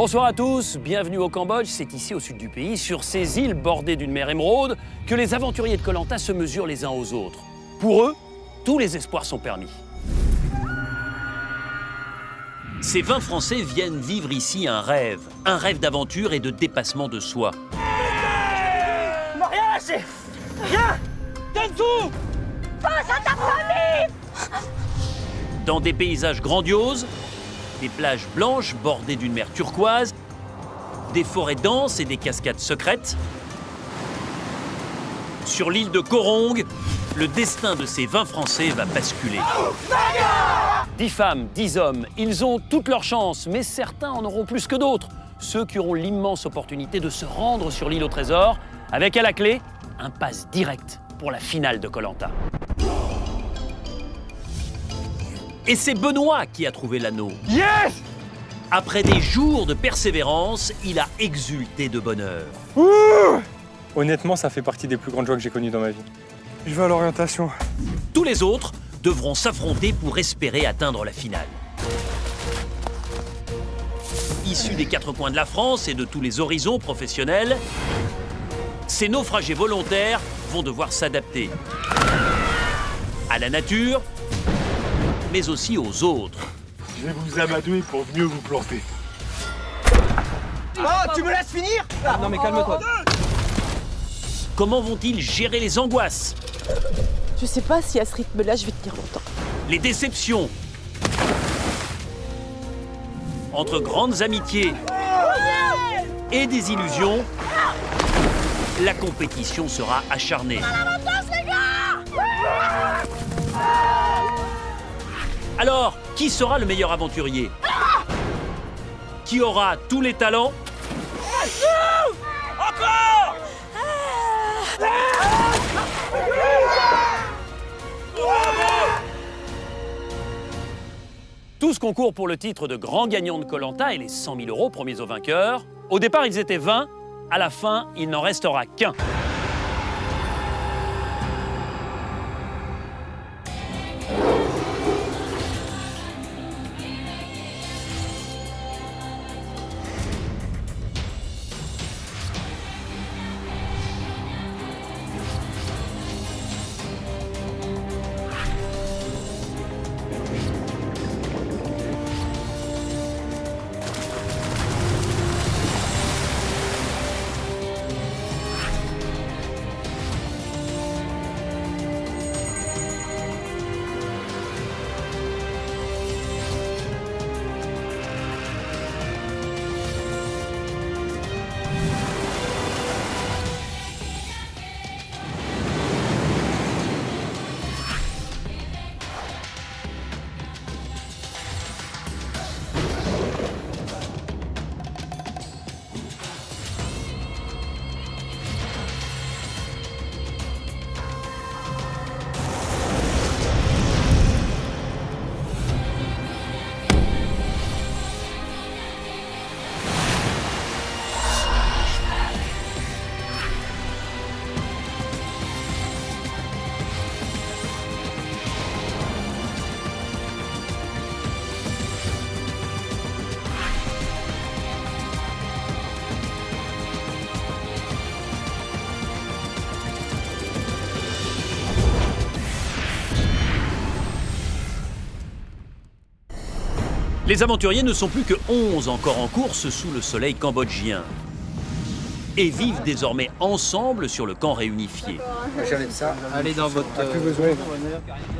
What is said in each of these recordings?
Bonsoir à tous, bienvenue au Cambodge. C'est ici, au sud du pays, sur ces îles bordées d'une mer émeraude, que les aventuriers de Koh Lanta se mesurent les uns aux autres. Pour eux, tous les espoirs sont permis. Ces 20 Français viennent vivre ici un rêve d'aventure et de dépassement de soi. On m'a rien lâché. Rien. Donne tout. Pense à ta famille. Dans des paysages grandioses, des plages blanches bordées d'une mer turquoise, des forêts denses et des cascades secrètes. Sur l'île de Koh Rong, le destin de ces 20 Français va basculer. 10 femmes, 10 hommes, ils ont toutes leurs chances, mais certains en auront plus que d'autres. Ceux qui auront l'immense opportunité de se rendre sur l'île au trésor, avec à la clé, un pass direct pour la finale de Koh Lanta. Et c'est Benoît qui a trouvé l'anneau. Yes. Après des jours de persévérance, il a exulté de bonheur. Honnêtement, ça fait partie des plus grandes joies que j'ai connues dans ma vie. Je vais à l'orientation. Tous les autres devront s'affronter pour espérer atteindre la finale. Issus des 4 coins de la France et de tous les horizons professionnels, ces naufragés volontaires vont devoir s'adapter à la nature, mais aussi aux autres. Je vais vous amadouer pour mieux vous planter. Oh, tu me laisses finir? Non mais calme-toi. Comment vont-ils gérer les angoisses, Je sais pas si à ce rythme-là, je vais tenir longtemps. les déceptions? Entre grandes amitiés et des illusions, la compétition sera acharnée. Alors, qui sera le meilleur aventurier? Qui aura tous les talents? Encore. Tous concourent pour le titre de grand gagnant de Koh Lanta et les 100 000 € promis aux vainqueurs. Au départ, ils étaient 20. À la fin, il n'en restera qu'un. Les aventuriers ne sont plus que 11 encore en course sous le soleil cambodgien et vivent désormais ensemble sur le camp réunifié. Allez dans votre...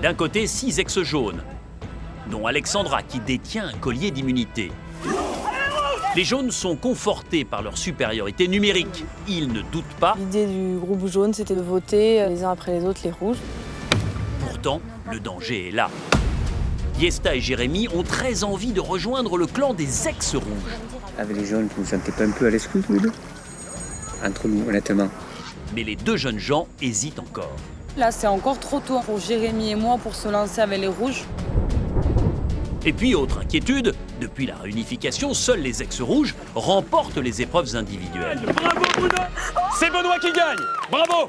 D'un côté, 6 ex-jaunes, dont Alexandra qui détient un collier d'immunité. Les jaunes sont confortés par leur supériorité numérique. Ils ne doutent pas. L'idée du groupe jaune, c'était de voter les uns après les autres les rouges. Pourtant, le danger est là. Yesta et Jérémy ont très envie de rejoindre le clan des ex-rouges. Avec les jaunes, vous ne vous sentez pas un peu à l'exclus tous les deux? Entre nous, honnêtement. Mais les 2 jeunes gens hésitent encore. Là, c'est encore trop tôt pour Jérémy et moi pour se lancer avec les rouges. Et puis, autre inquiétude, depuis la réunification, seuls les ex-rouges remportent les épreuves individuelles. Bravo Bruno. C'est Benoît qui gagne! Bravo!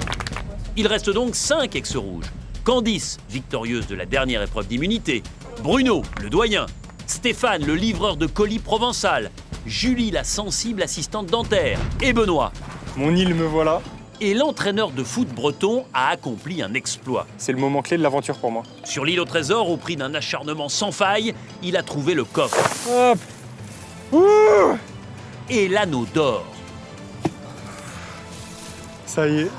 Il reste donc 5 ex-rouges. Candice, victorieuse de la dernière épreuve d'immunité. Bruno, le doyen. Stéphane, le livreur de colis provençal. Julie, la sensible assistante dentaire, et Benoît. Mon île, me voilà. Et l'entraîneur de foot breton a accompli un exploit. C'est le moment clé de l'aventure pour moi. Sur l'île au trésor, au prix d'un acharnement sans faille, il a trouvé le coffre Hop. Ouh. et l'anneau d'or. Ça y est,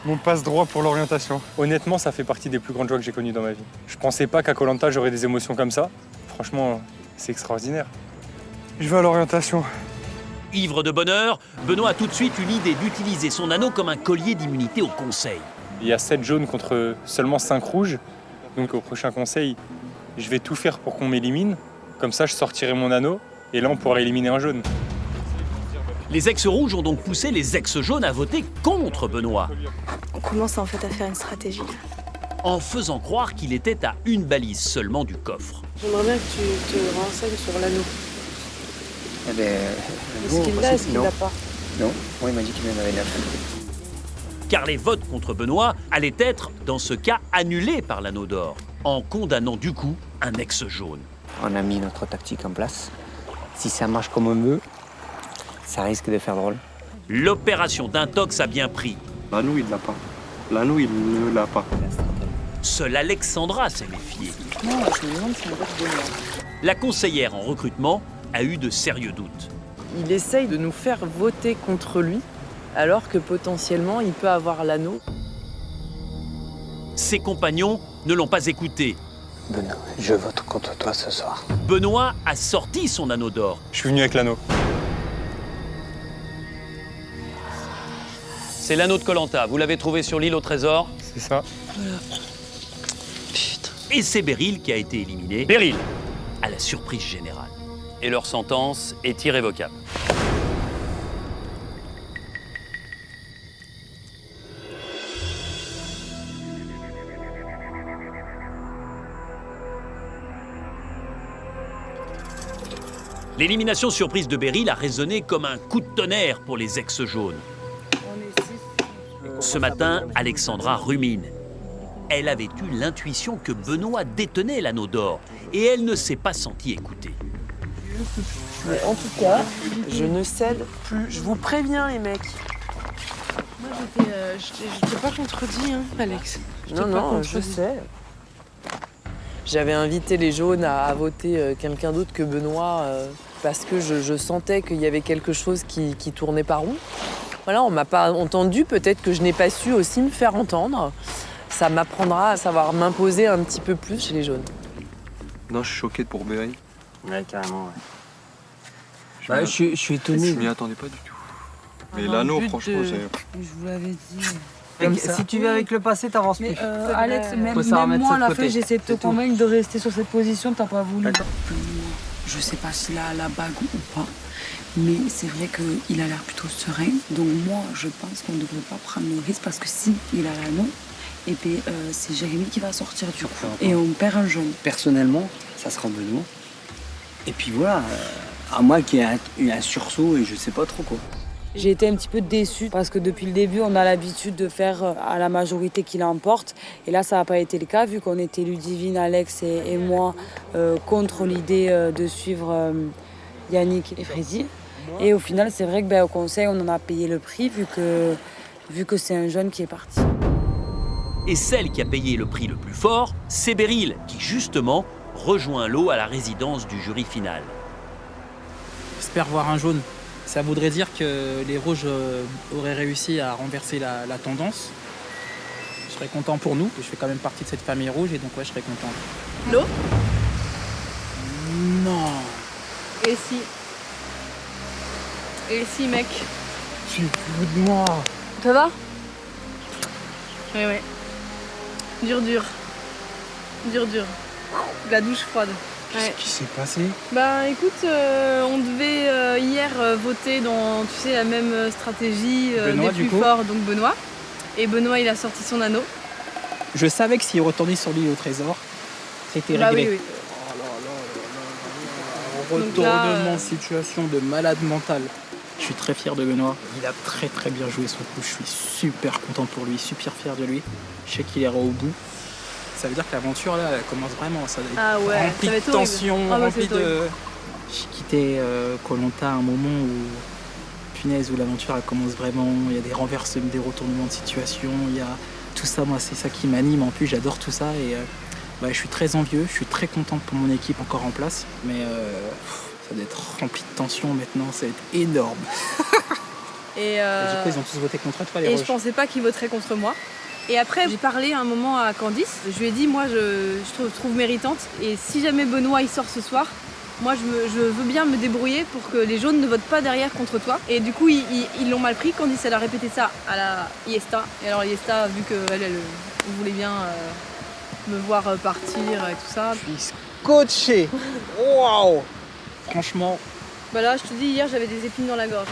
mon passe-droit pour l'orientation. Honnêtement, ça fait partie des plus grandes joies que j'ai connues dans ma vie. Je pensais pas qu'à Koh Lanta, j'aurais des émotions comme ça. Franchement, c'est extraordinaire. Je vais à l'orientation. Ivre de bonheur, Benoît a tout de suite eu l'idée d'utiliser son anneau comme un collier d'immunité au conseil. Il y a 7 jaunes contre seulement 5 rouges. Donc au prochain conseil, je vais tout faire pour qu'on m'élimine. Comme ça, je sortirai mon anneau et là, on pourra éliminer un jaune. Les ex-rouges ont donc poussé les ex-jaunes à voter contre Benoît, On commence en fait à faire une stratégie. en faisant croire qu'il était à une balise seulement du coffre. J'aimerais bien que tu te renseignes sur l'anneau. Eh ben, Est-ce qu'il l'a, est-ce qu'il l'a pas? Non, moi il m'a dit qu'il en avait la fin. Car les votes contre Benoît allaient être, dans ce cas, annulés par l'anneau d'or, en condamnant du coup un ex-jaune. On a mis notre tactique en place. Si ça marche comme on veut, ça risque de faire drôle. L'opération d'intox a bien pris. L'anneau, il l'a pas. L'anneau, il ne l'a pas. Seule Alexandra s'est méfiée. Non, je me demande si on vote Benoît. La conseillère en recrutement a eu de sérieux doutes. Il essaye de nous faire voter contre lui, alors que potentiellement il peut avoir l'anneau. Ses compagnons ne l'ont pas écouté. Benoît, je vote contre toi ce soir. Benoît a sorti son anneau d'or. Je suis venu avec l'anneau. C'est l'anneau de Koh Lanta. Vous l'avez trouvé sur l'île au trésor. C'est ça. Et c'est Beryl qui a été éliminé. Beryl, à la surprise générale. Et leur sentence est irrévocable. L'élimination surprise de Beryl a résonné comme un coup de tonnerre pour les ex-jaunes. Ce matin, Alexandra rumine. Elle avait eu l'intuition que Benoît détenait l'anneau d'or et elle ne s'est pas sentie écoutée. Mais en tout cas, je ne cède plus. Je vous préviens, les mecs. Moi, je t'ai pas contredit, hein, Alex. Non, je sais. J'avais invité les jaunes à voter quelqu'un d'autre que Benoît parce que je sentais qu'il y avait quelque chose qui tournait pas rond. Voilà, on m'a pas entendu, peut-être que je n'ai pas su aussi me faire entendre. Ça m'apprendra à savoir m'imposer un petit peu plus chez les jaunes. Non, je suis choqué pour Beryl. Ouais, carrément, ouais. Bah, je suis étonné. Je m'y attendais pas du tout. Mais l'anneau, franchement, j'ai... Je vous l'avais dit. Si tu vas avec le passé, t'avances plus. Mais Alex, même Faut savoir moi mettre ça à de la côté. fin, j'ai essayé de te C'est tout. convaincre de rester sur cette position, t'as pas voulu. Je sais pas s'il a la bague ou pas, mais c'est vrai qu'il a l'air plutôt serein. Donc moi, je pense qu'on ne devrait pas prendre le risque parce que si il a l'anneau, et puis c'est Jérémy qui va sortir du coup. Et on perd un jaune. Personnellement, ça sera Benoît. Et puis voilà, à moi qui a eu un sursaut et je sais pas trop quoi. J'ai été un petit peu déçue parce que depuis le début, on a l'habitude de faire à la majorité qui l'emporte. Et là, ça n'a pas été le cas, vu qu'on était Ludivine, Alex et moi contre l'idée de suivre Yannick et Freddy. Et au final, c'est vrai que au conseil, on en a payé le prix, vu que c'est un jeune qui est parti. Et celle qui a payé le prix le plus fort, c'est Beryl, qui justement rejoint l'eau à la résidence du jury final. J'espère voir un jaune. Ça voudrait dire que les rouges auraient réussi à renverser la tendance. Je serais content pour nous. Je fais quand même partie de cette famille rouge et donc ouais, je serais content. L'eau? Non. Et si, mec? Tu fous de moi. Ça va? Ouais. Dur. La douche froide. Ouais. Qu'est-ce qui s'est passé? Bah écoute, on devait hier voter dans, tu sais, la même stratégie Benoît, des du plus coup forts, donc Benoît. Et Benoît, il a sorti son anneau. Je savais que s'il retournait sur l'île au trésor, c'était Bah réglé. oui. Retournement là, de situation de malade mental. Je suis très fier de Benoît. Il a très très bien joué son coup. Je suis super content pour lui, super fier de lui. Je sais qu'il ira au bout. Ça veut dire que l'aventure là, elle commence vraiment. Ça va être Ah ouais, rempli ça va être de horrible. tension, Ah bah, rempli ça va être J'ai quitté Koh-Lanta à un moment où, punaise, où l'aventure elle commence vraiment. Il y a des renversements, des retournements de situation, il y a tout ça, moi c'est ça qui m'anime. En plus j'adore tout ça et je suis très envieux, je suis très contente pour mon équipe encore en place. Mais ça doit être rempli de tension maintenant, ça va être énorme. Et du coup ils ont tous voté contre toi, les Et Rouges. je pensais pas qu'ils voteraient contre moi. Et après, j'ai parlé un moment à Candice. Je lui ai dit, moi, je trouve méritante. Et si jamais Benoît il sort ce soir, moi, je veux bien me débrouiller pour que les jaunes ne votent pas derrière contre toi. Et du coup, ils l'ont mal pris. Candice, elle a répété ça à la Iesta. Et alors, Iesta, vu qu'elle voulait bien me voir partir et tout ça. Je suis scotché. Waouh. Franchement. Bah là, je te dis, hier, j'avais des épines dans la gorge.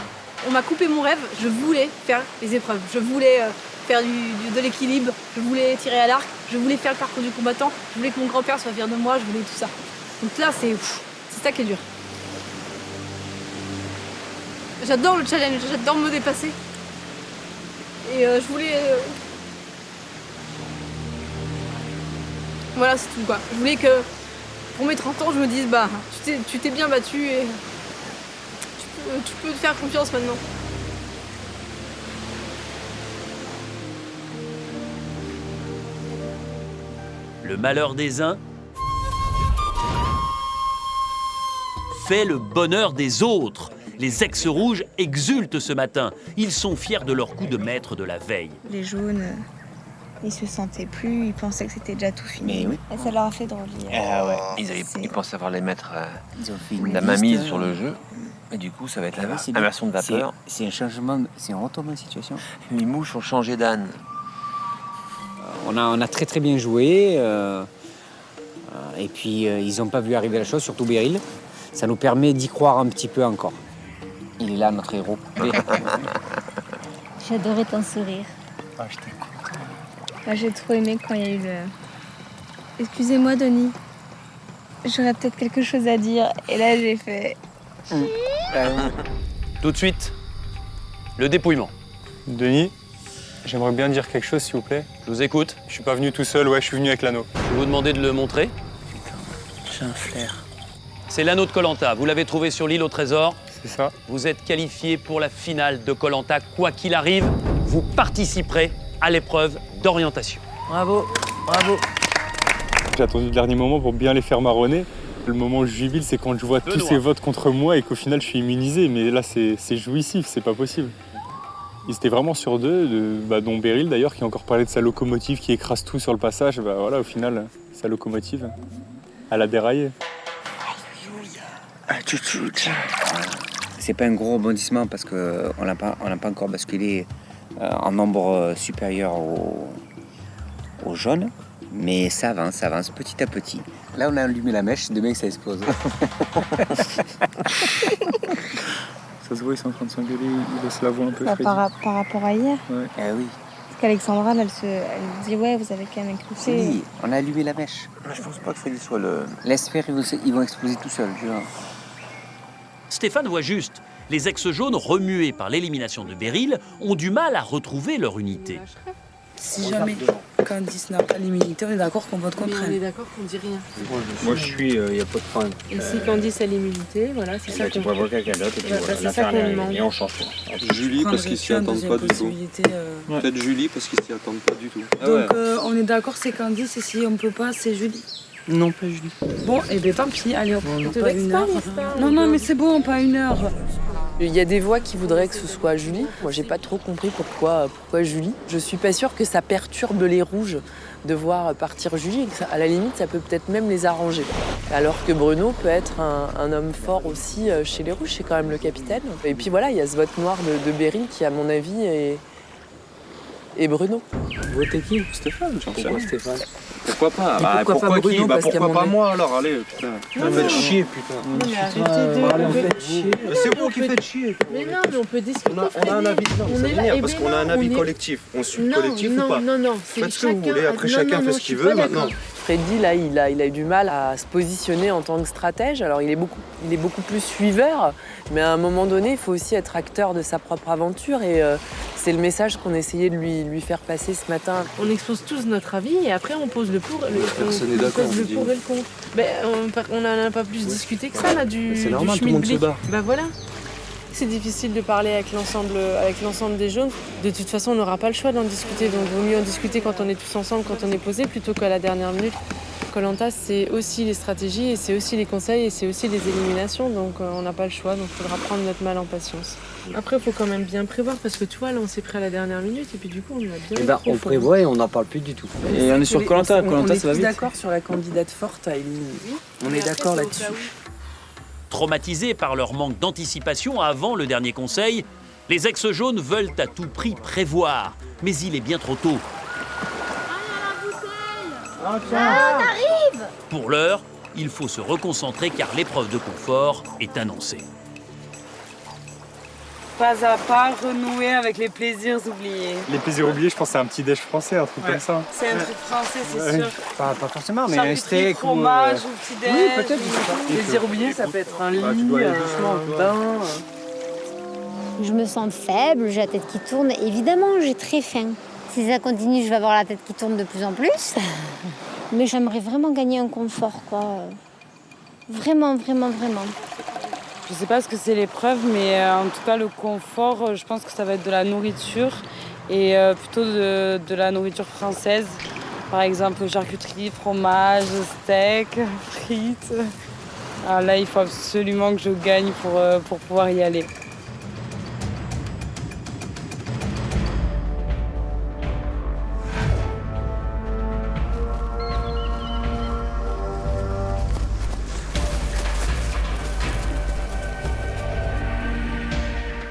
On m'a coupé mon rêve. Je voulais faire les épreuves. Je voulais faire de l'équilibre. Je voulais tirer à l'arc. Je voulais faire le parcours du combattant. Je voulais que mon grand-père soit fier de moi. Je voulais tout ça. Donc là, c'est ça qui est dur. J'adore le challenge. J'adore me dépasser. Et je voulais... Voilà, c'est tout quoi. Je voulais que pour mes 30 ans, je me dise, bah, tu t'es bien battu et tu peux te faire confiance maintenant. Le malheur des uns fait le bonheur des autres. Les ex-rouges exultent ce matin. Ils sont fiers de leur coup de maître de la veille. Les jaunes, ils se sentaient plus, ils pensaient que c'était déjà tout fini. Mais oui. Et ça leur a fait drôle. Ah ouais. Ils pensaient avoir les mettre Ils ont fait une la mainmise liste, sur le jeu. Et du coup, ça va être c'est l'inversion de vapeur. C'est un changement, c'est un retournement de situation. Les mouches ont changé d'âne. On a très très bien joué. Et puis ils n'ont pas vu arriver la chose, surtout Beryl. Ça nous permet d'y croire un petit peu encore. Il est là, notre héros. J'adorais ton sourire. Ah, j'étais content. Moi, j'ai trop aimé quand il y a eu le... Excusez-moi, Denis. J'aurais peut-être quelque chose à dire. Et là, j'ai fait... Tout de suite, le dépouillement. Denis, j'aimerais bien dire quelque chose, s'il vous plaît. Je vous écoute. Je suis pas venu tout seul, ouais, je suis venu avec l'anneau. Je vais vous demander de le montrer. J'ai un flair. C'est l'anneau de Koh-Lanta. Vous l'avez trouvé sur l'île au trésor. C'est ça. Vous êtes qualifié pour la finale de Koh-Lanta. Quoi qu'il arrive, vous participerez à l'épreuve d'orientation. Bravo, bravo. J'ai attendu le dernier moment pour bien les faire marronner. Le moment où je jubile, c'est quand je vois tous ces votes contre moi et qu'au final, je suis immunisé. Mais là, c'est jouissif, c'est pas possible. Ils étaient vraiment sur deux, dont Beryl d'ailleurs, qui a encore parlé de sa locomotive qui écrase tout sur le passage. Bah voilà, au final, sa locomotive, elle a déraillé. C'est pas un gros rebondissement parce qu'on n'a pas encore basculé en nombre supérieur au jaune. Mais ça avance petit à petit. Là, on a allumé la mèche, demain que ça explose. Ça se voit, ils sont en train de s'engueuler, ils laissent la voix un peu Par rapport à hier. Ouais. Ah oui. Parce qu'Alexandra, elle dit, ouais, vous avez quand même écouté. Oui, on a allumé la mèche. Je pense pas que Freddy soit le... Laisse faire, ils vont exploser tout seuls, tu vois. Stéphane voit juste. Les ex-jaunes, remués par l'élimination de Beryl, ont du mal à retrouver leur unité. Si jamais Candice n'a pas l'immunité, on est d'accord qu'on vote contre On est elle. d'accord qu'on dit rien. Moi, je suis, il n'y a pas de problème. Et si Candice a l'immunité, voilà, c'est ça Tu qu'on... prévois quelqu'un d'autre et puis Bah, voilà, c'est ça qu'on demande. et on change tout. Julie, parce qu'ils s'y attendent pas du tout. Peut-être Julie, parce qu'ils s'y attendent pas du tout. Donc on est d'accord, c'est Candice, et si on peut pas, c'est Julie. Non, pas Julie. Bon, et bien tant pis, allez, on te pas vexe une pas, heure. Lista. Non, mais c'est bon, pas une heure. Il y a des voix qui voudraient que ce soit Julie. Moi, j'ai pas trop compris pourquoi Julie. Je suis pas sûre que ça perturbe les rouges de voir partir Julie. Et que à la limite, ça peut peut-être même les arranger. Alors que Bruno peut être un homme fort aussi chez les rouges. C'est quand même le capitaine. Et puis voilà, il y a ce vote noir de Beryl qui, à mon avis, est Bruno. Votez qui? Stéphane, pourquoi Stéphane? Pourquoi pas? Et pourquoi pas Bruno, parce qu'à pourquoi mon pas avis- moi alors? Allez, putain. Faites chier, putain. Non, mais arrêtez chier. C'est vous qui faites chier. Mais non, mais on peut discuter. On a un avis, non, On ça est là, m'énerve eh parce ben qu'on a un non, avis on est- collectif. On suit le Non, collectif ou pas? non, Faites ce que vous voulez, après chacun fait ce qu'il veut maintenant. Freddy, là, il a eu du mal à se positionner en tant que stratège. Alors, il est beaucoup plus suiveur, mais à un moment donné, il faut aussi être acteur de sa propre aventure. Et c'est le message qu'on essayait de lui faire passer ce matin. On expose tous notre avis et après, on pose le pour et le contre. Ben, on n'en a pas plus discuté que ça, là, C'est normal, tout le monde se bat. Ben voilà. C'est difficile de parler avec l'ensemble des jaunes. De toute façon, on n'aura pas le choix d'en discuter. Donc, il vaut mieux en discuter quand on est tous ensemble, quand on est posé, plutôt qu'à la dernière minute. Koh-Lanta, c'est aussi les stratégies, et c'est aussi les conseils, et c'est aussi les éliminations. Donc, on n'a pas le choix. Donc, il faudra prendre notre mal en patience. Après, il faut quand même bien prévoir, parce que tu vois, là, on s'est pris à la dernière minute, et puis du coup, on a bien... on prévoit et on n'en parle plus du tout. Et on est sur Koh-Lanta. On est ça va tous vite. d'accord sur la candidate forte à éliminer. On est d'accord là-dessus. Traumatisés par leur manque d'anticipation avant le dernier conseil, les ex-jaunes veulent à tout prix prévoir. Mais il est bien trop tôt. Pour l'heure, il faut se reconcentrer car l'épreuve de confort est annoncée. Pas à pas renouer avec les plaisirs oubliés. Les plaisirs oubliés, je pense que c'est un petit déj français, un truc comme ça. C'est un truc français, c'est sûr. Pas forcément, mais un Charcuterie, steak fromage ou petit déj. Oui, peut-être. Plaisir oublié, ça peut être un lit, tu dois aller un bain. Je me sens faible, j'ai la tête qui tourne. Évidemment, j'ai très faim. Si ça continue, je vais avoir la tête qui tourne de plus en plus. Mais j'aimerais vraiment gagner un confort, quoi. Vraiment, vraiment, vraiment. Je sais pas ce que c'est l'épreuve, mais en tout cas, le confort, je pense que ça va être de la nourriture et plutôt de la nourriture française. Par exemple, charcuterie, fromage, steak, frites. Alors là, il faut absolument que je gagne pour pouvoir y aller.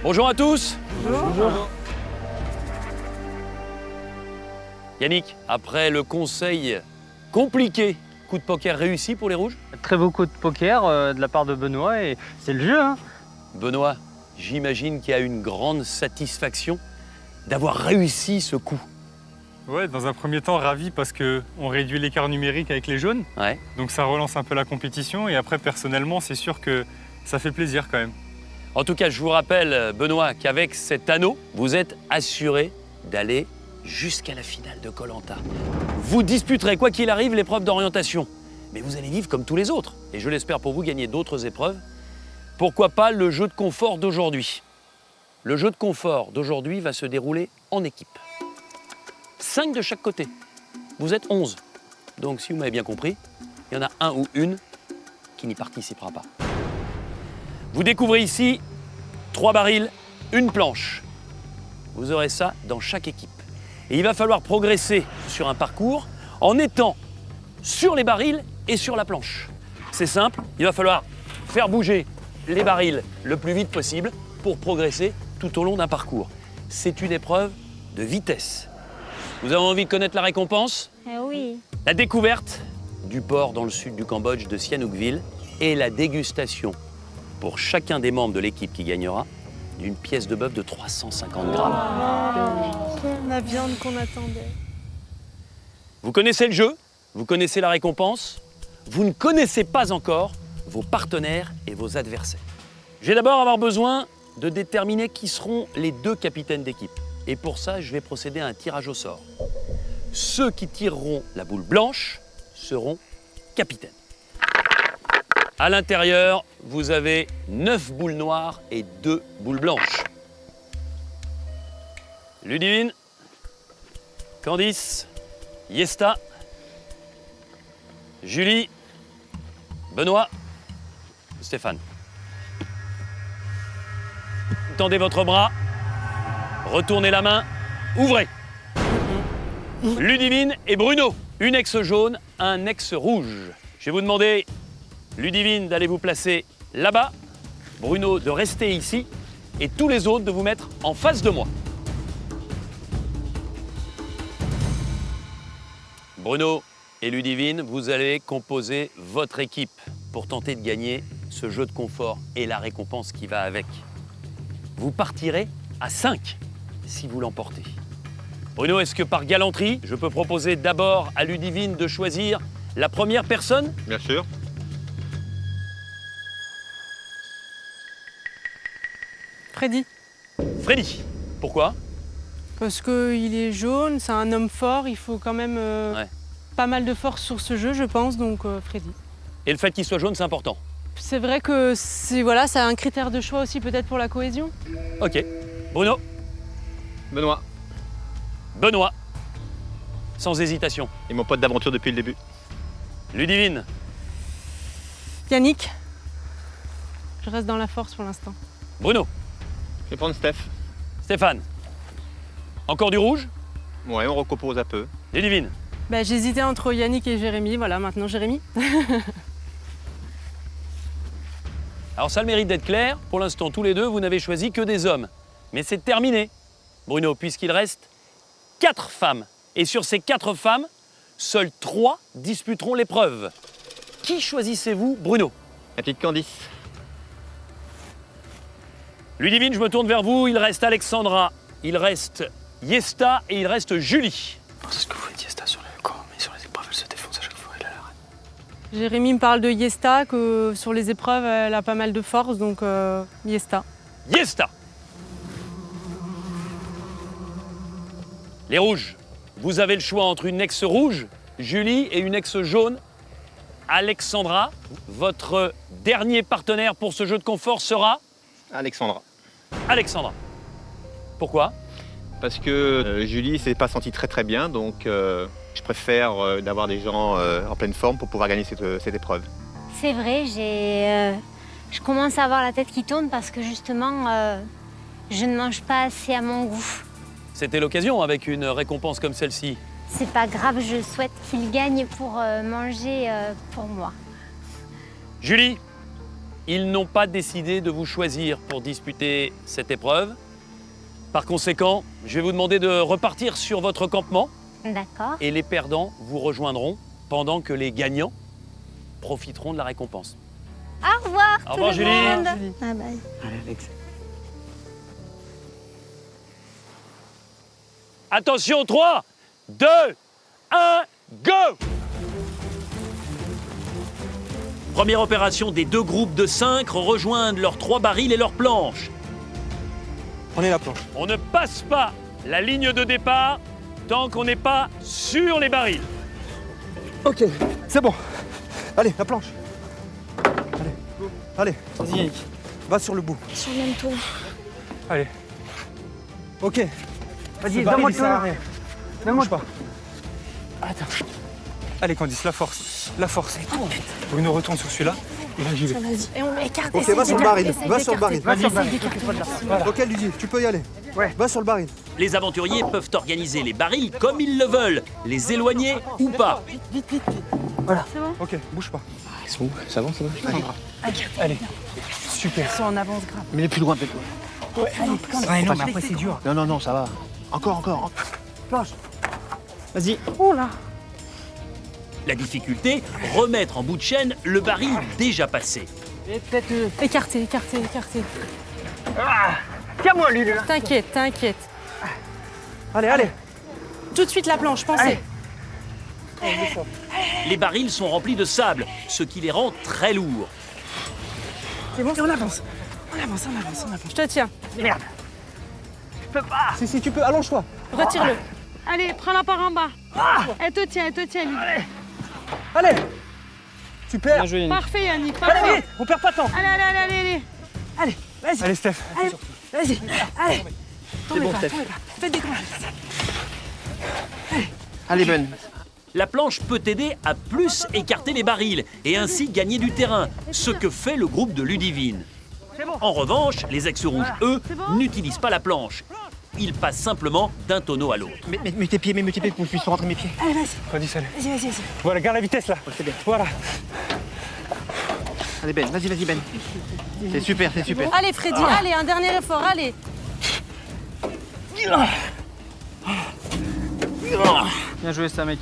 Bonjour à tous. Bonjour. Yannick, après le conseil compliqué, coup de poker réussi pour les rouges? Très beau coup de poker de la part de Benoît et c'est le jeu. Hein. Benoît, j'imagine qu'il y a une grande satisfaction d'avoir réussi ce coup. Ouais, dans un premier temps, ravi parce qu'on réduit l'écart numérique avec les jaunes. Ouais. Donc ça relance un peu la compétition. Et après, personnellement, c'est sûr que ça fait plaisir quand même. En tout cas, je vous rappelle, Benoît, qu'avec cet anneau, vous êtes assuré d'aller jusqu'à la finale de Koh-Lanta. Vous disputerez, quoi qu'il arrive, l'épreuve d'orientation. Mais vous allez vivre comme tous les autres. Et je l'espère pour vous, gagner d'autres épreuves. Pourquoi pas le jeu de confort d'aujourd'hui? Le jeu de confort d'aujourd'hui va se dérouler en équipe. 5 de chaque côté. Vous êtes 11. Donc, si vous m'avez bien compris, il y en a un ou une qui n'y participera pas. Vous découvrez ici 3 barils, une planche. Vous aurez ça dans chaque équipe. Et il va falloir progresser sur un parcours en étant sur les barils et sur la planche. C'est simple, il va falloir faire bouger les barils le plus vite possible pour progresser tout au long d'un parcours. C'est une épreuve de vitesse. Vous avez envie de connaître la récompense? Oui. La découverte du port dans le sud du Cambodge de Sihanoukville et la dégustation pour chacun des membres de l'équipe qui gagnera d'une pièce de bœuf de 350 grammes. La viande qu'on attendait. Vous connaissez le jeu, vous connaissez la récompense, vous ne connaissez pas encore vos partenaires et vos adversaires. Je vais d'abord avoir besoin de déterminer qui seront les 2 capitaines d'équipe. Et pour ça, je vais procéder à un tirage au sort. Ceux qui tireront la boule blanche seront capitaines. À l'intérieur, vous avez 9 boules noires et 2 boules blanches. Ludivine, Candice, Yesta, Julie, Benoît, Stéphane. Tendez votre bras, retournez la main, ouvrez. Ludivine et Bruno, une ex jaune, un ex rouge. Je vais vous demander, Ludivine, d'aller vous placer là-bas, Bruno de rester ici et tous les autres de vous mettre en face de moi. Bruno et Ludivine, vous allez composer votre équipe pour tenter de gagner ce jeu de confort et la récompense qui va avec. Vous partirez à 5 si vous l'emportez. Bruno, est-ce que par galanterie, je peux proposer d'abord à Ludivine de choisir La première personne? Bien sûr. Freddy. Freddy. Pourquoi? Parce qu'il est jaune, c'est un homme fort, il faut quand même pas mal de force sur ce jeu, je pense, donc Freddy. Et le fait qu'il soit jaune, c'est important? C'est vrai que c'est un critère de choix aussi peut-être pour la cohésion. Ok. Bruno? Benoît. Benoît. Sans hésitation. Et mon pote d'aventure depuis le début. Ludivine? Yannick. Je reste dans la force pour l'instant. Bruno? Je vais prendre Steph. Stéphane? Encore du rouge? Ouais, on recompose un peu. Ludivine? J'hésitais entre Yannick et Jérémy, voilà, maintenant Jérémy. Alors ça a le mérite d'être clair. Pour l'instant, tous les deux, vous n'avez choisi que des hommes. Mais c'est terminé, Bruno, puisqu'il reste 4 femmes. Et sur ces 4 femmes, seules 3 disputeront l'épreuve. Qui choisissez-vous, Bruno? La petite Candice. Ludivine, je me tourne vers vous. Il reste Alexandra, il reste Yesta et il reste Julie. C'est ce que vous faites Yesta sur le corps, mais sur les épreuves, elle se défonce à chaque fois, elle a la reine. Jérémy me parle de Yesta, que sur les épreuves, elle a pas mal de force, donc Yesta. Yesta! Les rouges, vous avez le choix entre une ex rouge, Julie, et une ex jaune, Alexandra. Votre dernier partenaire pour ce jeu de confort sera? Alexandra. Alexandra. Pourquoi? Parce que Julie s'est pas sentie très bien, donc je préfère d'avoir des gens en pleine forme pour pouvoir gagner cette épreuve. C'est vrai, je commence à avoir la tête qui tourne parce que justement, je ne mange pas assez à mon goût. C'était l'occasion avec une récompense comme celle-ci. C'est pas grave, je souhaite qu'il gagne pour manger pour moi. Julie, ils n'ont pas décidé de vous choisir pour disputer cette épreuve. Par conséquent, je vais vous demander de repartir sur votre campement. D'accord. Et les perdants vous rejoindront pendant que les gagnants profiteront de la récompense. Au revoir, Au revoir, tout le Julie. monde. Julie. Bye bye. Allez, Alex. Attention, 3, 2, 1, go! Première opération des 2 groupes de 5, rejoindre leurs 3 barils et leurs planches. Prenez la planche. On ne passe pas la ligne de départ tant qu'on n'est pas sur les barils. Ok, c'est bon. Allez, la planche. Allez. Vas-y, Yannick. Va sur le bout. Sur le même tour. Allez. Ok. Vas-y, donne-moi le tour. Donne-moi pas. Attends. Allez Candice, la force. La force. Bruno retourne sur celui-là. Et là j'y vais. Et on écarte. Ok, va sur le baril. Va sur le baril. Voilà. Ok, Ludie, tu peux y aller. Ouais. Va sur le baril. Les aventuriers peuvent organiser les barils comme ils le veulent, les éloigner ou pas. Voilà. C'est bon? Ok, bouge pas. Ils sont où? Ça avance, ça va? Allez. Super. Ils sont en avance grave. Mais les plus loin, peut-être. Ouais, non, mais après c'est dur. Non, ça va. Encore. Planche. Vas-y. Oh là. La difficulté, remettre en bout de chaîne le baril déjà passé. Et peut-être écarter. Tiens-moi, lui, là. T'inquiète. Allez. Tout de suite la planche, pensez. Les barils sont remplis de sable, ce qui les rend très lourds. C'est bon, on avance. Je te tiens. Merde. Je peux pas. Si, tu peux, allonge-toi. Retire-le. Allez, prends-la par en bas. Elle te tient, lui. Allez. Super. Bien joué, Yannick. Parfait, Yannick, Allez, parfait. vite, on perd pas de temps. Allez. Allez, vas-y. Allez Steph. Vas-y. Allez. C'est bon, Steph. Faites des grands. Allez, Ben. La planche peut aider à plus écarter les barils et ainsi gagner du terrain, ce que fait le groupe de Ludivine. En revanche, les ex-rouges, eux, n'utilisent pas la planche. Ils passent simplement d'un tonneau à l'autre. Mets tes pieds pour que je puisse rentrer mes pieds. Allez, vas-y. Candice, allez. Vas-y. Voilà, garde la vitesse là. C'est bien. Voilà. Allez, Ben. Vas-y, Ben. C'est super. Allez, Freddy, allez, un dernier effort, allez. Bien joué, ça, mec.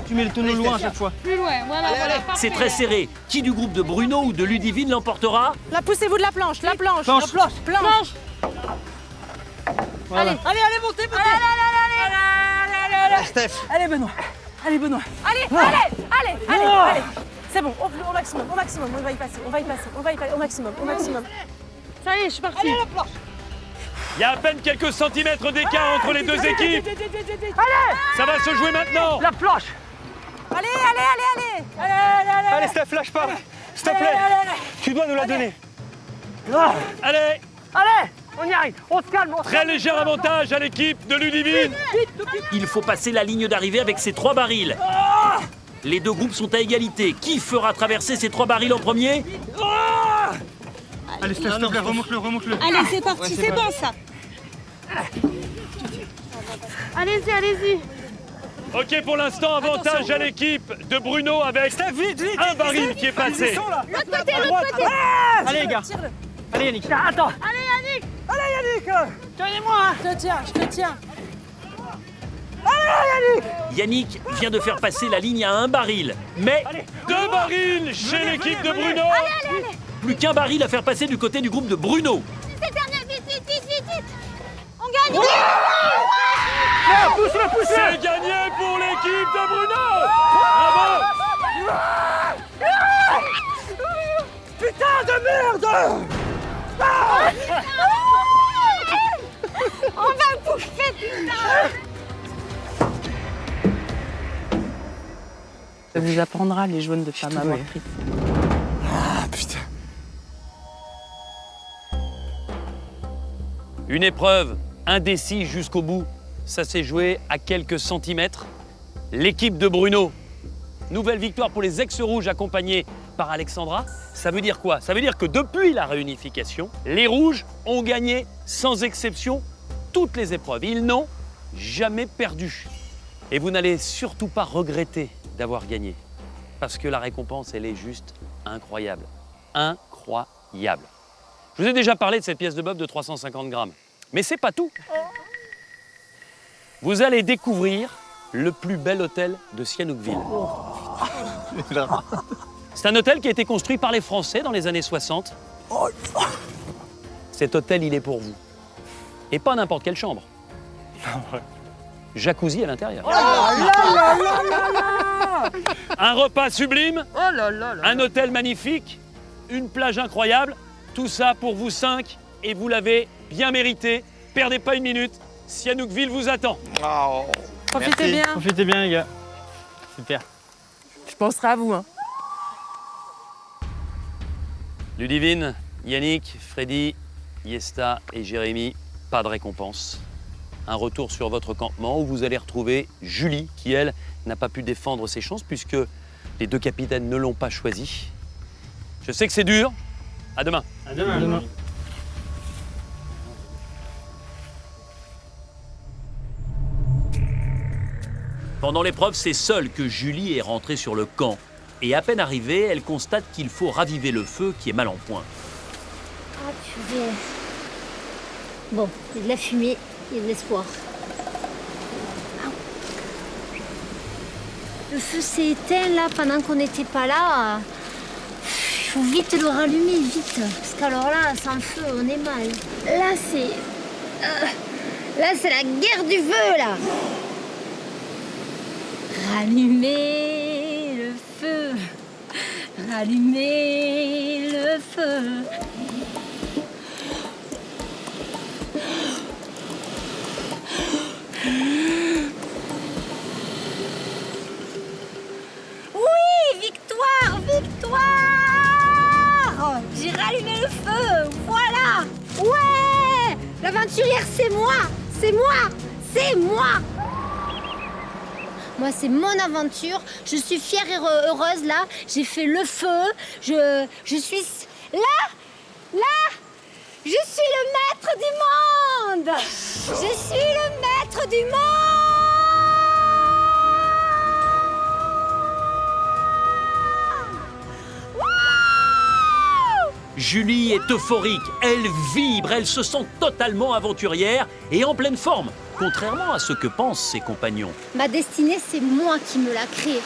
Tu mets le tonneau loin à chaque fois. Plus loin, voilà. C'est très serré. Qui du groupe de Bruno ou de Ludivine l'emportera? La poussez-vous de la planche, la planche. Planche. Voilà. Allez, montez. Steph. Allez, Benoît. Allez, Benoît. Allez, Oh. allez. C'est bon, au maximum, on va y passer, au maximum. Ça y est, je suis partie. Allez, la planche. Il y a à peine quelques centimètres d'écart entre les deux équipes. Allez! Ça va se jouer maintenant. La planche! Allez. Allez, Steph, lâche pas. S'il te plaît. Tu dois nous la donner. Allez, On y arrive, on se calme, très léger avantage à l'équipe de Ludivine. Il faut passer la ligne d'arrivée avec ces 3 barils. Les deux groupes sont à égalité. Qui fera traverser ces 3 barils en premier? Allez, Steph, s'il te plaît, remonte-le. Allez, c'est parti, c'est bon ça. Allez-y. Ok, pour l'instant, avantage à l'équipe de Bruno avec un baril qui est passé. L'autre côté. Allez, les gars. Allez, Yannick. Attends. Allez, Yannick. Tenez-moi. Je te tiens. Yannick vient de faire passer la ligne à 1 baril. Mais 2 barils chez l'équipe de Bruno. Allez. Plus qu'un baril à faire passer du côté du groupe de Bruno. C'est dernier, vite. On gagne. Pousse-le. C'est gagné pour l'équipe de Bruno. Bravo. Putain de merde! On va bouffer, putain. Ça vous apprendra les jaunes de pas m'avoir pris. Ah, putain. Une épreuve indécise jusqu'au bout. Ça s'est joué à quelques centimètres. L'équipe de Bruno. Nouvelle victoire pour les ex-rouges accompagnés par Alexandra. Ça veut dire quoi? Ça veut dire que depuis la réunification, les rouges ont gagné sans exception toutes les épreuves. Ils n'ont jamais perdu. Et vous n'allez surtout pas regretter d'avoir gagné. Parce que la récompense, elle est juste incroyable. Incroyable. Je vous ai déjà parlé de cette pièce de bœuf de 350 grammes. Mais c'est pas tout. Vous allez découvrir le plus bel hôtel de Sihanoukville. C'est un hôtel qui a été construit par les Français dans les années 60. Cet hôtel, il est pour vous. Et pas n'importe quelle chambre. Jacuzzi à l'intérieur. Un repas sublime, un hôtel magnifique, une plage incroyable. Tout ça pour vous 5 et vous l'avez bien mérité. Perdez pas une minute, Sihanoukville vous attend. Profitez bien. Profitez bien, les gars. Super. Je penserai à vous. Ludivine, Yannick, Freddy, Yesta et Jérémy, pas de récompense. Un retour sur votre campement où vous allez retrouver Julie qui, elle, n'a pas pu défendre ses chances puisque les 2 capitaines ne l'ont pas choisi. Je sais que c'est dur. À demain. À demain. Pendant l'épreuve, c'est seule que Julie est rentrée sur le camp. Et à peine arrivée, elle constate qu'il faut raviver le feu qui est mal en point. Ah purée. Bon, il y a de la fumée, il y a de l'espoir. Le feu s'est éteint là pendant qu'on n'était pas là. Il faut vite le rallumer, vite. Parce qu'alors là, sans feu, on est mal. Là, c'est la guerre du feu, là. Rallumer le feu. Rallumer le feu. Oui, victoire, victoire! J'ai rallumé le feu, voilà! Ouais! L'aventurière, c'est moi! C'est moi! C'est moi! Moi, c'est mon aventure. Je suis fière et heureuse, là. J'ai fait le feu. Je suis... Là! Je suis le maître du monde! Je suis le maître du monde! Julie est euphorique, elle vibre, elle se sent totalement aventurière et en pleine forme, contrairement à ce que pensent ses compagnons. Ma destinée, c'est moi qui me la crée.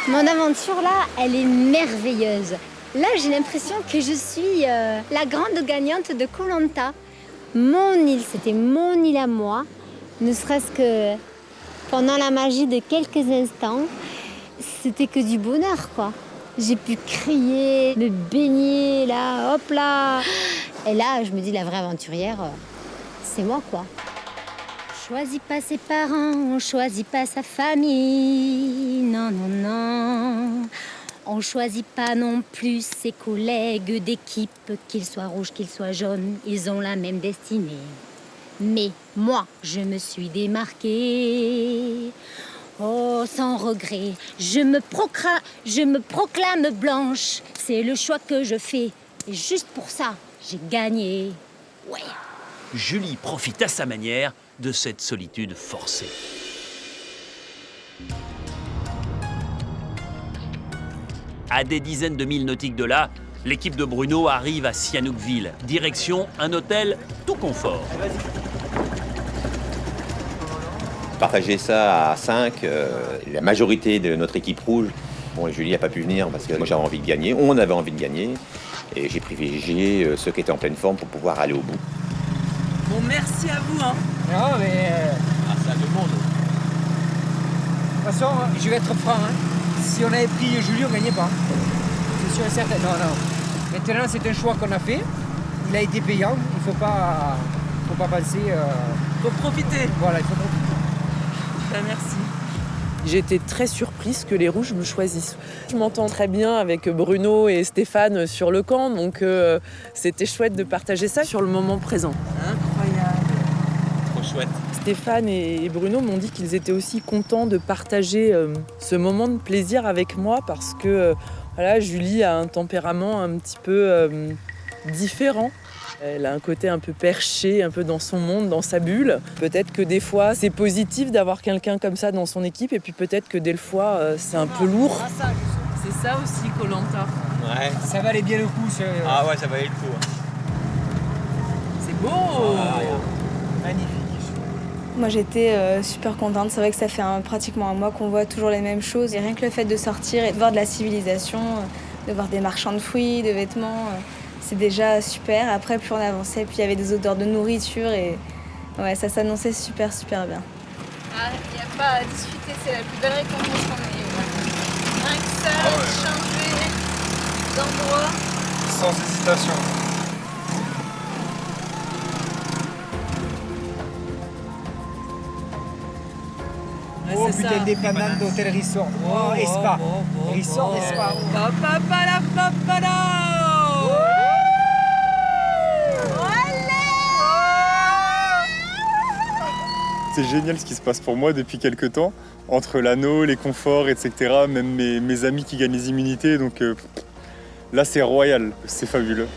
Mon aventure, là, elle est merveilleuse. Là, j'ai l'impression que je suis la grande gagnante de Koh-Lanta. Mon île, c'était mon île à moi. Ne serait-ce que Pendant la magie de quelques instants, c'était que du bonheur, quoi. J'ai pu crier, me baigner, là, hop là. Et là, je me dis, la vraie aventurière, c'est moi, quoi. On choisit pas ses parents, on choisit pas sa famille. Non, non, non. On choisit pas non plus ses collègues d'équipe, qu'ils soient rouges, qu'ils soient jaunes, ils ont la même destinée. Mais moi, je me suis démarquée. Oh, sans regret, je me proclame blanche. C'est le choix que je fais. Et juste pour ça, j'ai gagné. Ouais. Julie profite à sa manière de cette solitude forcée. À des dizaines de milles nautiques de là, l'équipe de Bruno arrive à Sihanoukville, direction un hôtel tout confort. Partager ça à 5, la majorité de notre équipe rouge, bon, Julie n'a pas pu venir parce que moi j'avais envie de gagner, on avait envie de gagner, et j'ai privilégié ceux qui étaient en pleine forme pour pouvoir aller au bout. Bon, merci à vous. Hein. Non, mais. Ça demande. De toute façon, je vais être franc. Si on avait pris Julie, on ne gagnait pas. C'est sûr et certain. Non, non. Maintenant, c'est un choix qu'on a fait. Il a été payant. Il ne faut pas penser. Il faut profiter. Voilà, il faut profiter. Ben, merci. J'étais très surprise que les rouges me choisissent. Je m'entends très bien avec Bruno et Stéphane sur le camp, donc c'était chouette de partager ça sur le moment présent. Incroyable. Trop chouette. Stéphane et Bruno m'ont dit qu'ils étaient aussi contents de partager ce moment de plaisir avec moi parce que voilà, Julie a un tempérament un petit peu différent. Elle a un côté un peu perché, un peu dans son monde, dans sa bulle. Peut-être que des fois, c'est positif d'avoir quelqu'un comme ça dans son équipe, et puis peut-être que des fois, c'est un peu lourd. C'est ça aussi, Koh-Lanta. Ouais. Ça valait bien le coup. Ah ouais, ça valait le coup. C'est beau. Magnifique. Moi j'étais super contente, c'est vrai que ça fait pratiquement un mois qu'on voit toujours les mêmes choses. Et rien que le fait de sortir et de voir de la civilisation, de voir des marchands de fruits, de vêtements, c'est déjà super. Après plus on avançait, plus il y avait des odeurs de nourriture et ouais, ça s'annonçait super bien. Ah, il n'y a pas à discuter, c'est la plus belle récompense qu'on ait eue. Rien que ça, changer d'endroit. Sans hésitation. Oh putain, des bananes d'hôtel resort. Oh, et spa. Resort et spa. C'est génial ce qui se passe pour moi depuis quelques temps. Entre l'anneau, les conforts, etc. Même mes amis qui gagnent les immunités. Donc là, c'est royal. C'est fabuleux.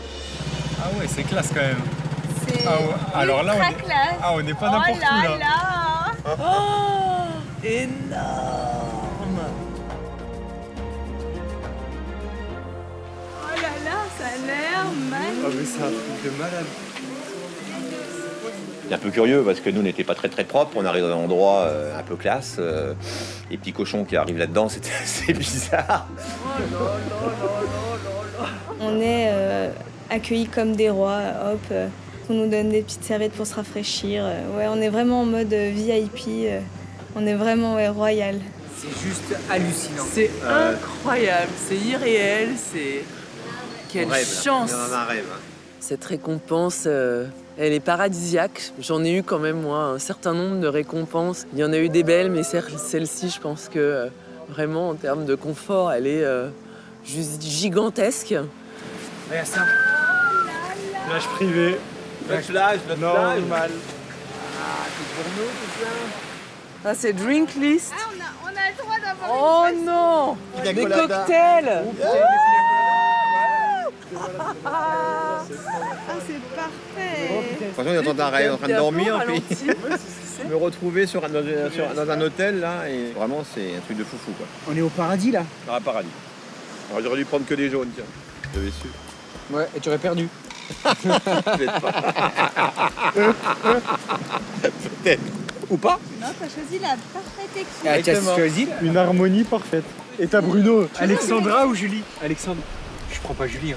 Ah ouais, c'est classe quand même. C'est alors là, classe. on n'est pas n'importe où là. Oh, énorme. Oh là là, ça a l'air magnifique. Ah mais c'est un truc de malade. C'est un peu curieux parce que nous, on n'était pas très propre. On arrive dans un endroit un peu classe. Les petits cochons qui arrivent là-dedans, c'était assez bizarre. On est accueillis comme des rois, hop. On nous donne des petites serviettes pour se rafraîchir. Ouais, on est vraiment en mode VIP. On est vraiment royal. C'est juste hallucinant. C'est incroyable, c'est irréel, c'est... Quelle chance. On en a un rêve. Cette récompense, elle est paradisiaque. J'en ai eu quand même, moi, un certain nombre de récompenses. Il y en a eu des belles, mais celle-ci, je pense que vraiment, en termes de confort, elle est juste gigantesque. Regarde ça. Plage privée. Plage, normal. Ah, c'est pour nous, tout ça. Ah, c'est drink list. Ah, on a le droit d'avoir Oh non, des cocktails. Ah, c'est parfait. Franchement, on est en train de dormir, puis me retrouver dans un hôtel, là, et vraiment, c'est un truc de foufou, quoi. On est au paradis, là. Dans un paradis. Alors, j'aurais dû prendre que des jaunes, tiens. J'avais su. Ouais, et tu aurais perdu. Peut-être pas. Peut-être. Ou pas. Non, t'as choisi la parfaite équipe. Ah, tu as choisi Une harmonie parfaite. Et t'as Bruno. Alexandra ou Julie? Alexandre. Je prends pas Julie,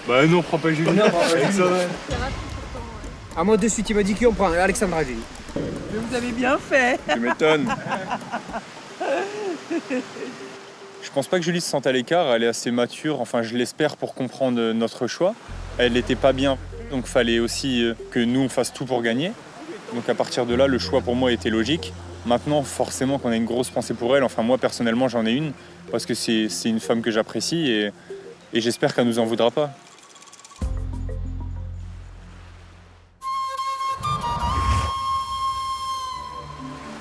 Bah non, prends pas Julie. Non, prends pas Julie. Alexandra. Ah, moi, de suite, il m'a dit qui on prend, Alexandra, j'ai dit. Mais vous avez bien fait. Tu m'étonnes. Je pense pas que Julie se sente à l'écart, elle est assez mature, enfin je l'espère, pour comprendre notre choix. Elle n'était pas bien, donc fallait aussi que nous on fasse tout pour gagner. Donc à partir de là, le choix pour moi était logique. Maintenant, forcément qu'on a une grosse pensée pour elle, enfin moi personnellement j'en ai une, parce que c'est une femme que j'apprécie et j'espère qu'elle nous en voudra pas.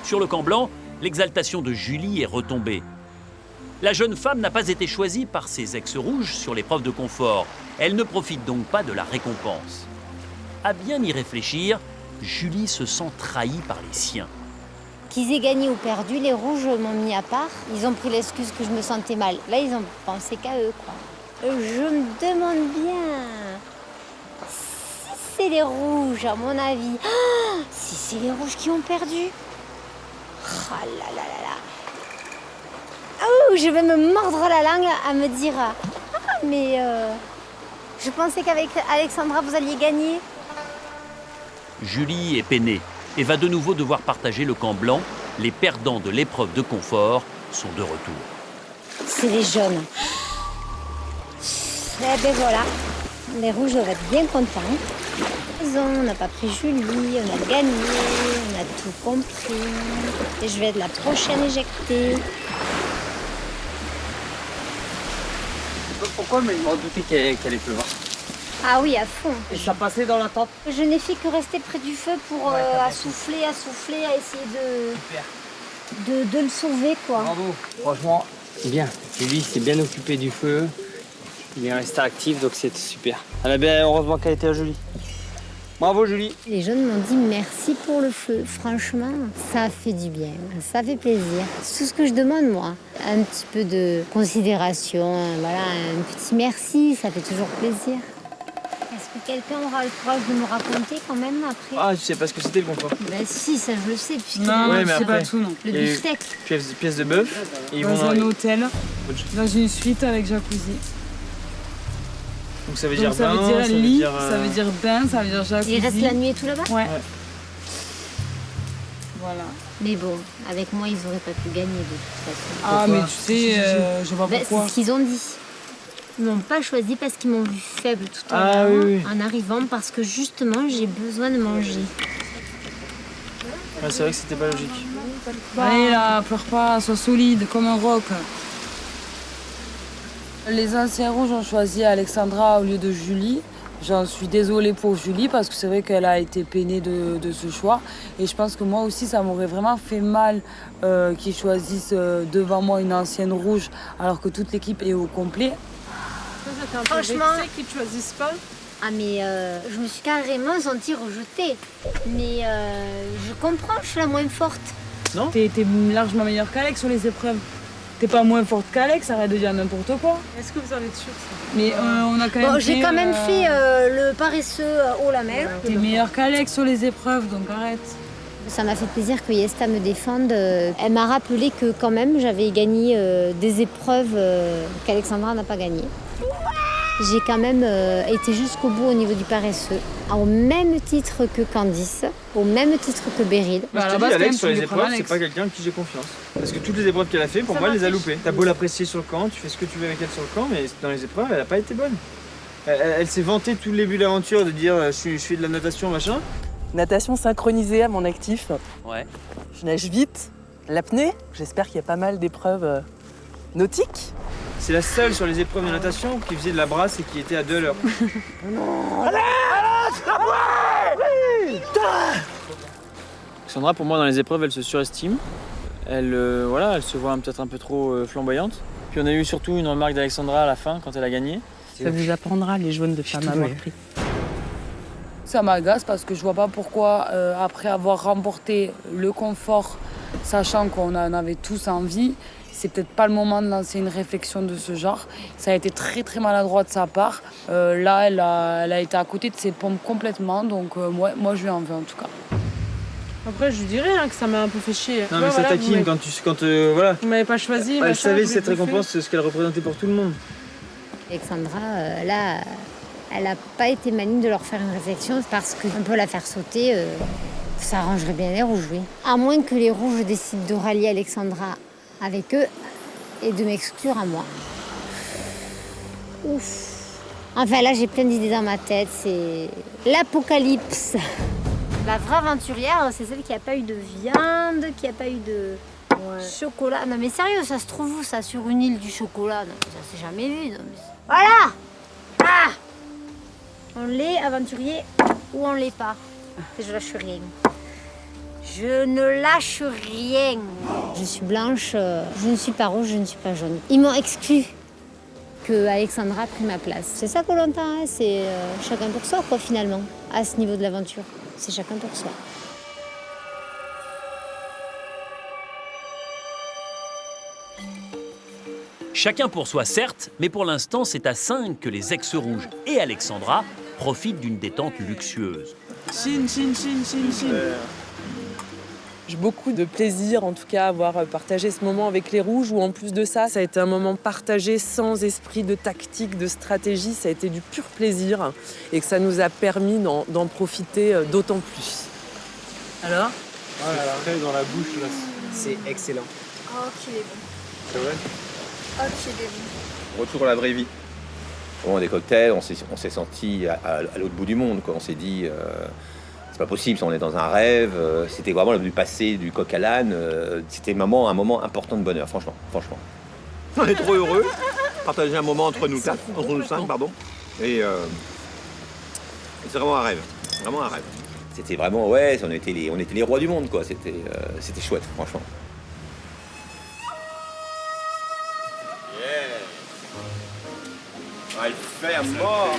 Sur le camp blanc, l'exaltation de Julie est retombée. La jeune femme n'a pas été choisie par ses ex-rouges sur l'épreuve de confort. Elle ne profite donc pas de la récompense. À bien y réfléchir, Julie se sent trahie par les siens. Qu'ils aient gagné ou perdu, les rouges m'ont mis à part. Ils ont pris l'excuse que je me sentais mal. Là, ils ont pensé qu'à eux, quoi. Je me demande bien si c'est les rouges, à mon avis. Ah, si c'est les rouges qui ont perdu. Ah là là là là. Oh, je vais me mordre la langue à me dire mais je pensais qu'avec Alexandra vous alliez gagner. Julie est peinée et va de nouveau devoir partager le camp blanc. Les perdants de l'épreuve de confort sont de retour. C'est les jaunes. Eh ben voilà, les rouges doivent être bien contents. On n'a pas pris Julie, on a gagné, on a tout compris. Et je vais être la prochaine éjectée. Pourquoi, mais je m'en doutais qu'elle allait pleuvoir. Ah oui, à fond. Et ça passait dans la tente. Je n'ai fait que rester près du feu pour assouffler, à essayer de le sauver, quoi. Bravo. Franchement, bien. Julie s'est bien occupée du feu. Il est resté actif, donc c'était super. Elle a bien, heureusement qu'elle était à Julie. Bravo Julie. Les jeunes m'ont dit merci pour le feu. Franchement, ça fait du bien, ça fait plaisir. C'est tout ce que je demande, moi. Un petit peu de considération, voilà, un petit merci, ça fait toujours plaisir. Est-ce que quelqu'un aura le courage de me raconter quand même après? Ah, je sais pas ce que c'était le confort. Ben si, ça je le sais. Puisque non, ouais, mais c'est après, pas tout, non. Le beefsteak. Pièces de bœuf. Dans un hôtel, dans une suite avec jacuzzi. Donc ça veut Donc dire ça bain, veut dire lit, dire, ça veut dire bain, ça veut dire jacuzzi. Il reste la nuit et tout là-bas? Ouais. Voilà. Mais bon, avec moi, ils auraient pas pu gagner de toute façon. Ah, mais tu sais, je sais pas pourquoi. C'est ce qu'ils ont dit. Ils m'ont pas choisi parce qu'ils m'ont vu faible tout à l'heure en arrivant, parce que justement, j'ai besoin de manger. Ouais, c'est vrai que c'était pas logique. Allez là, pleure pas, sois solide comme un roc. Les anciens rouges ont choisi Alexandra au lieu de Julie. J'en suis désolée pour Julie parce que c'est vrai qu'elle a été peinée de ce choix. Et je pense que moi aussi, ça m'aurait vraiment fait mal qu'ils choisissent devant moi une ancienne rouge alors que toute l'équipe est au complet. Franchement, qu'ils ne choisissent pas. Ah mais je me suis carrément sentie rejetée. Mais je comprends, je suis la moins forte. Non? T'es largement meilleure qu'Alex sur les épreuves. T'es pas moins forte qu'Alex, arrête de dire n'importe quoi. Est-ce que vous en êtes sûre? Mais on a quand même j'ai quand même fait le paresseux haut la mer. T'es meilleure qu'Alex sur les épreuves, donc arrête. Ça m'a fait plaisir que Yesta me défende. Elle m'a rappelé que quand même j'avais gagné des épreuves qu'Alexandra n'a pas gagnées. J'ai quand même été jusqu'au bout au niveau du paresseux, au même titre que Candice, au même titre que Beryl. Moi, je te dis, Alex, sur les épreuves, c'est pas quelqu'un en qui j'ai confiance. Parce que toutes les épreuves qu'elle a fait, pour moi, elle les a loupées. T'as beau l'apprécier sur le camp, tu fais ce que tu veux avec elle sur le camp, mais dans les épreuves, elle a pas été bonne. Elle s'est vantée tout le début de l'aventure de dire je fais de la natation, machin. Natation synchronisée à mon actif. Ouais. Je nage vite. L'apnée, j'espère qu'il y a pas mal d'épreuves nautiques. C'est la seule sur les épreuves de natation qui faisait de la brasse et qui était à 2 à l'heure. Sandra, pour moi, dans les épreuves, elle se surestime. Elle, elle se voit peut-être un peu trop flamboyante. Puis on a eu surtout une remarque d'Alexandra à la fin, quand elle a gagné. Ça vous apprendra les jaunes de femme à avoir pris. Ça m'agace parce que je vois pas pourquoi, après avoir remporté le confort, sachant qu'on en avait tous envie, c'est peut-être pas le moment de lancer une réflexion de ce genre. Ça a été très très maladroit de sa part. Là, elle a été à côté de ses pompes complètement, donc moi je lui en veux en tout cas. Après, je lui dirais que ça m'a un peu fait chier. Non, mais ça taquine quand voilà. Vous m'avez pas choisi. Elle savait cette récompense, ce qu'elle représentait pour tout le monde. Alexandra, là, Elle n'a pas été maligne de leur faire une réflexion parce qu'on peut la faire sauter, ça arrangerait bien les rouges, oui. À moins que les rouges décident de rallier Alexandra avec eux et de m'exclure à moi. Ouf. Enfin là, j'ai plein d'idées dans ma tête, c'est l'apocalypse. La vraie aventurière, c'est celle qui n'a pas eu de viande, qui n'a pas eu de chocolat. Non mais sérieux, ça se trouve où ça, sur une île du chocolat? Non, ça s'est jamais vu. Non, mais... Voilà. Ah, on l'est aventurier ou on l'est pas. Je lâche rien. Je ne lâche rien. Je suis blanche, je ne suis pas rouge, je ne suis pas jaune. Ils m'ont exclu que Alexandra a pris ma place. C'est ça Koh-Lanta, hein, c'est chacun pour soi quoi finalement, à ce niveau de l'aventure. C'est chacun pour soi. Chacun pour soi, certes, mais pour l'instant, c'est à 5 que les ex-rouges et Alexandra profitent d'une détente luxueuse. Chine. J'ai beaucoup de plaisir, en tout cas, à avoir partagé ce moment avec les rouges, où en plus de ça, ça a été un moment partagé sans esprit de tactique, de stratégie. Ça a été du pur plaisir et que ça nous a permis d'en profiter d'autant plus. Alors? C'est frais dans la bouche, là. C'est excellent. Oh, qu'il est bon. C'est vrai? Oh, qu'il est bon. Retour à la vraie vie. Bon, des cocktails, on s'est senti à l'autre bout du monde, quoi. On s'est dit, c'est pas possible, on est dans un rêve. C'était vraiment du passé, du coq à l'âne. C'était un moment important de bonheur, franchement. On est trop heureux. Partager un moment entre nous cinq, et c'est vraiment un rêve, C'était vraiment, on était les rois du monde, quoi. C'était chouette, franchement. Elle fait à mort.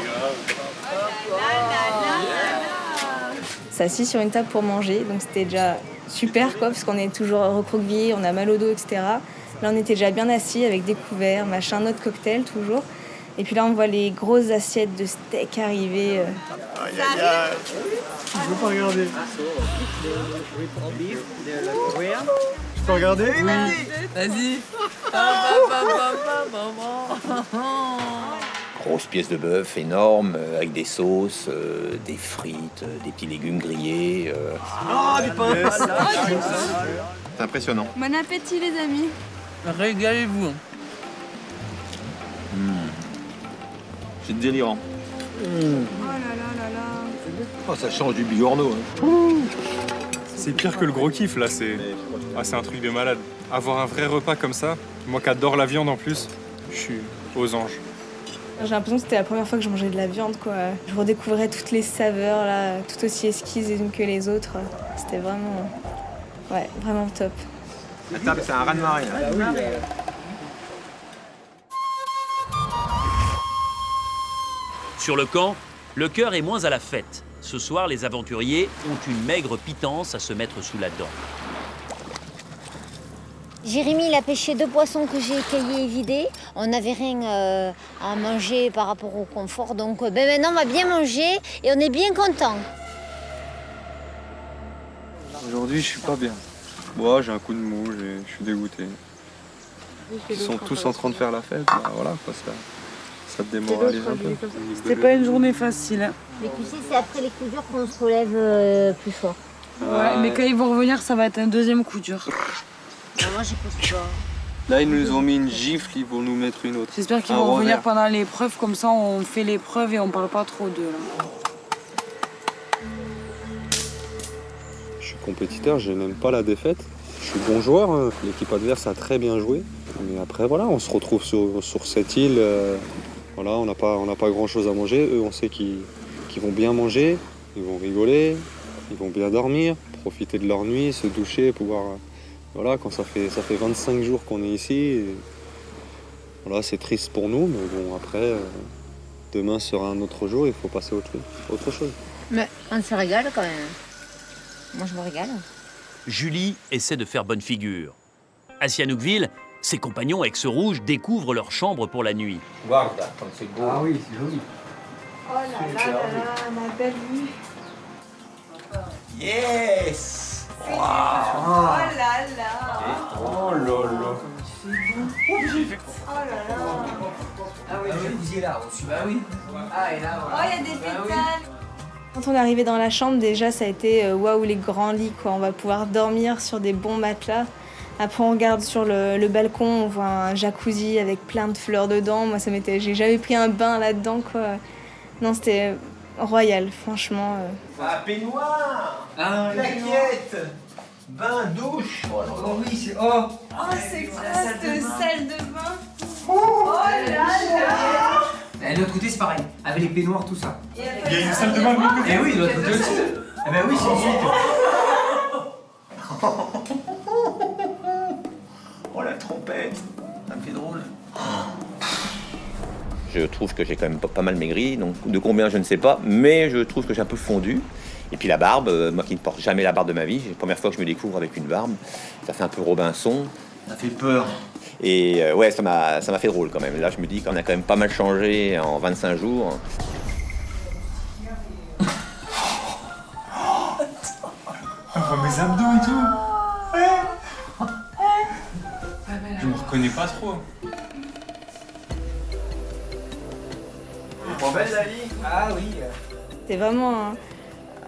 S'assit sur une table pour manger, donc c'était déjà super quoi, parce qu'on est toujours recroquevillés, on a mal au dos, etc. Là on était déjà bien assis avec des couverts, machin, notre cocktail toujours. Et puis là on voit les grosses assiettes de steak arriver. Je veux pas regarder. Je peux regarder? Oui. Vas-y. Grosse pièce de bœuf énorme, avec des sauces, des frites, des petits légumes grillés. Du pain. C'est impressionnant. Bon appétit les amis. Régalez-vous. C'est délirant. Oh là là là là. Oh, ça change du bigorneau. C'est pire que le gros kiff, là. C'est un truc de malade. Avoir un vrai repas comme ça, moi qui adore la viande en plus, je suis aux anges. J'ai l'impression que c'était la première fois que je mangeais de la viande, quoi. Je redécouvrais toutes les saveurs, là, tout aussi esquisses les unes que les autres. C'était vraiment... Ouais, vraiment top. La table, c'est un raz-de-marée. Sur le camp, le cœur est moins à la fête. Ce soir, les aventuriers ont une maigre pitance à se mettre sous la dent. Jérémy, il a pêché 2 poissons que j'ai écaillés et vidés. On n'avait rien à manger par rapport au confort. Donc maintenant, on va bien manger et on est bien content. Aujourd'hui, je suis pas bien. Moi, j'ai un coup de mou, je suis dégoûté. Ils sont tous en train de faire la fête. Bah, voilà, quoi, ça te démoralise un peu. C'était pas une journée facile. Hein. Mais tu sais, c'est après les coups durs qu'on se relève plus fort. Ouais, mais quand ils vont revenir, ça va être un deuxième coup dur. Moi, j'ai pas. Là, ils nous ont mis une gifle, ils vont nous mettre une autre. J'espère qu'ils vont revenir pendant l'épreuve, comme ça on fait l'épreuve et on parle pas trop d'eux. Je suis compétiteur, je n'aime pas la défaite. Je suis bon joueur, hein. L'équipe adverse a très bien joué. Mais après, voilà, on se retrouve sur cette île. Voilà, on n'a pas grand-chose à manger. Eux, on sait qu'ils vont bien manger, ils vont rigoler, ils vont bien dormir, profiter de leur nuit, se doucher, pouvoir... Voilà, quand ça fait 25 jours qu'on est ici, et voilà, c'est triste pour nous, mais bon, après, demain sera un autre jour, il faut passer à autre chose. Mais on se régale quand même. Moi, je me régale. Julie essaie de faire bonne figure. À Sihanoukville, ses compagnons ex-rouges découvrent leur chambre pour la nuit. Guarda, comme c'est beau. Ah oui, c'est joli. Oh là là là là, ma belle vue. Yes! Oh là là. Oh là là. Oh là là. oui, le jacuzzi est là aussi. Bah oui. Ah, et là, Oh, voilà. il y a des pétales. Quand on est arrivé dans la chambre, déjà, ça a été waouh, les grands lits, quoi. On va pouvoir dormir sur des bons matelas. Après, on regarde sur le balcon, on voit un jacuzzi avec plein de fleurs dedans. Moi, j'ai jamais pris un bain là-dedans, quoi. Non, c'était royal, franchement. Ah, peignoir. Claquette. Bain, douche. Oh oui, c'est... Oh. Oh, c'est quoi cette salle de bain? Oh là là. Et de l'autre côté, c'est pareil, avec les peignoirs, tout ça. Il y a une salle de bain de l'autre côté. Eh oui, de l'autre côté aussi. Eh ben oui, c'est une suite. Oh, la trompette. Ça me fait drôle. Je trouve que j'ai quand même pas mal maigri, donc de combien je ne sais pas, mais je trouve que j'ai un peu fondu. Et puis la barbe, moi qui ne porte jamais la barbe de ma vie, c'est la première fois que je me découvre avec une barbe. Ça fait un peu Robinson. Ça fait peur. Et ouais, ça m'a fait drôle quand même. Là, je me dis qu'on a quand même pas mal changé en 25 jours. On voit mes abdos et tout. Ouais. Je me reconnais pas trop. Bon, belle Dali. Ah oui. C'était vraiment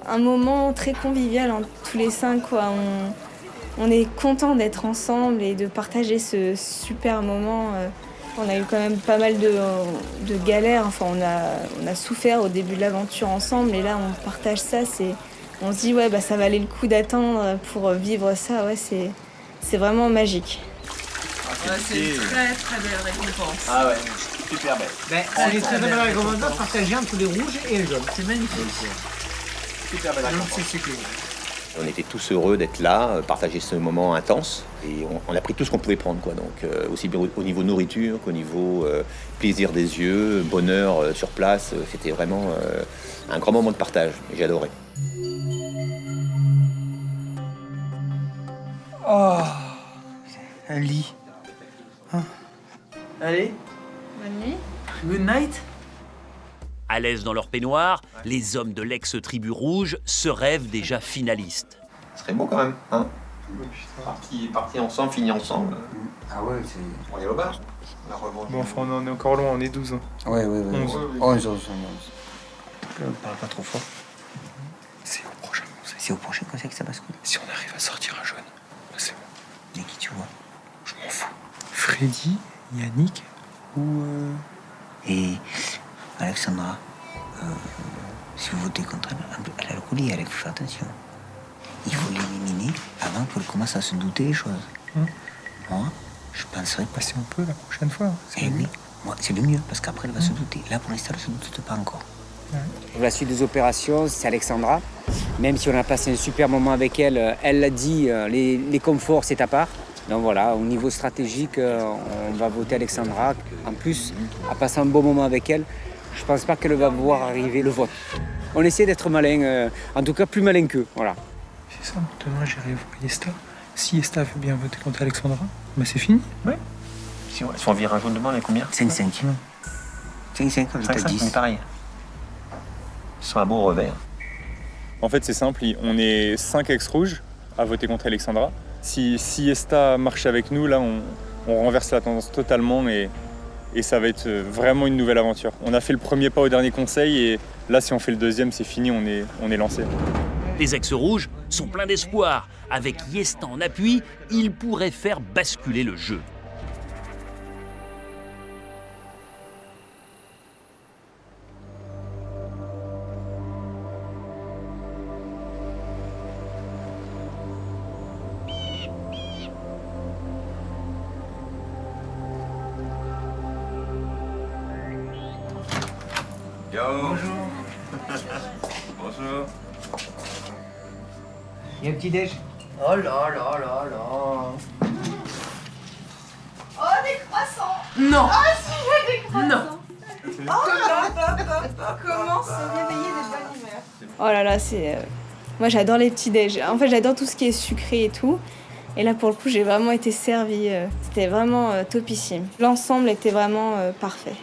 un moment très convivial entre tous les 5, quoi. On est content d'être ensemble et de partager ce super moment. On a eu quand même pas mal de galères. Enfin, on a souffert au début de l'aventure ensemble. Et là, on partage ça. On se dit, ouais, bah, ça valait le coup d'attendre pour vivre ça. Ouais, c'est vraiment magique. C'est une très très belle récompense. Ah ouais, super belle. Ben, c'est une très belle récompense partagée entre les rouges et les jaunes. C'est magnifique. Super belle Donc récompense. c'est clair. On était tous heureux d'être là, partager ce moment intense. Et on a pris tout ce qu'on pouvait prendre, quoi. Donc, aussi bien au niveau nourriture qu'au niveau plaisir des yeux, bonheur sur place. C'était vraiment un grand moment de partage. Et j'ai adoré. Oh, un lit. Hein. Allez, Bonne nuit. good night. À l'aise dans leur peignoir, les hommes de l'ex-tribu rouge se rêvent déjà finalistes. Ce serait beau quand même, hein. Partis ensemble, finis ensemble. Ah ouais, c'est... On est au bar. On a revanche. Bon, enfin, on en est encore loin, on est 12. Hein. Ouais. 11. Parle pas trop fort. C'est au prochain conseil. C'est au prochain conseil que ça bascule. Si on arrive à sortir un jaune, là, c'est bon. Mais qui tu vois? Je m'en fous. Freddy, Yannick ou... Et Alexandra, si vous votez contre elle, elle a le collier, il faut faire attention. Il faut l'éliminer avant qu'elle commence à se douter des choses. Moi, je penserais pas. Si on peut, la prochaine fois. Eh oui, moi, c'est le mieux, parce qu'après, elle va se douter. Là, pour l'instant, elle ne se doute pas encore. Ouais. La suite des opérations, c'est Alexandra. Même si on a passé un super moment avec elle, elle l'a dit, les conforts, c'est à part. Donc voilà, au niveau stratégique, on va voter Alexandra. En plus, à passer un bon moment avec elle, je ne pense pas qu'elle va voir arriver le vote. On essaie d'être malin, en tout cas plus malin qu'eux. Voilà. C'est ça, demain j'irai voir Yesta. Si Yesta veut bien voter contre Alexandra, bah c'est fini. Ouais. Si on vire un jaune demain, on est combien? 5-5. 5-5, comme je t'ai dit. C'est pareil. Ils sont à beau revers. En fait, c'est simple, on est 5 ex-rouges à voter contre Alexandra. Si Yesta marche avec nous, là, on renverse la tendance totalement et ça va être vraiment une nouvelle aventure. On a fait le premier pas au dernier conseil et là, si on fait le deuxième, c'est fini, on est lancé. Les ex-rouges sont pleins d'espoir. Avec Yesta en appui, ils pourraient faire basculer le jeu. Yo. Bonjour. Bonjour. Il y a un petit déj. Oh là là là là. Oh, des croissants. Non. Ah, si, j'ai des croissants. Non. Comment se réveiller de bonne humeur? Oh là là, c'est... Moi, j'adore les petits déj. En fait, j'adore tout ce qui est sucré et tout. Et là, pour le coup, j'ai vraiment été servie. C'était vraiment topissime. L'ensemble était vraiment parfait.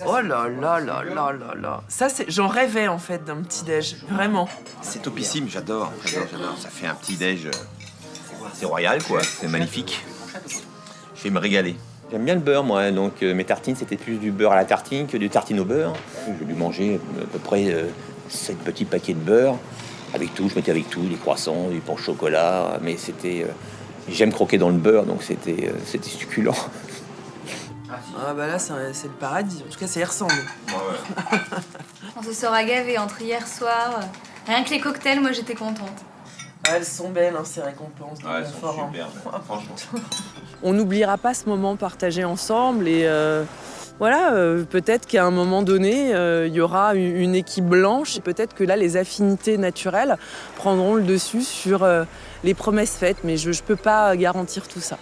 Oh là là là là là là. Ça, j'en rêvais en fait d'un petit déj, vraiment. C'est topissime, j'adore. Ça fait un petit déj. C'est royal, quoi. C'est magnifique. Je vais me régaler. J'aime bien le beurre, moi, donc mes tartines, c'était plus du beurre à la tartine que du tartine au beurre. J'ai dû manger à peu près 7 petits paquets de beurre, avec tout, je mettais avec tout, des croissants, du pain au chocolat, mais c'était... j'aime croquer dans le beurre, donc c'était succulent. Ah bah là, c'est le paradis, en tout cas, ça y ressemble. Ouais. On se sera gavé entre hier soir. Rien que les cocktails, moi j'étais contente. Ah, elles sont belles, hein, ces récompenses. Elles sont super, franchement. On n'oubliera pas ce moment partagé ensemble et voilà, peut-être qu'à un moment donné, il y aura une équipe blanche. Peut-être que là, les affinités naturelles prendront le dessus sur les promesses faites, mais je ne peux pas garantir tout ça.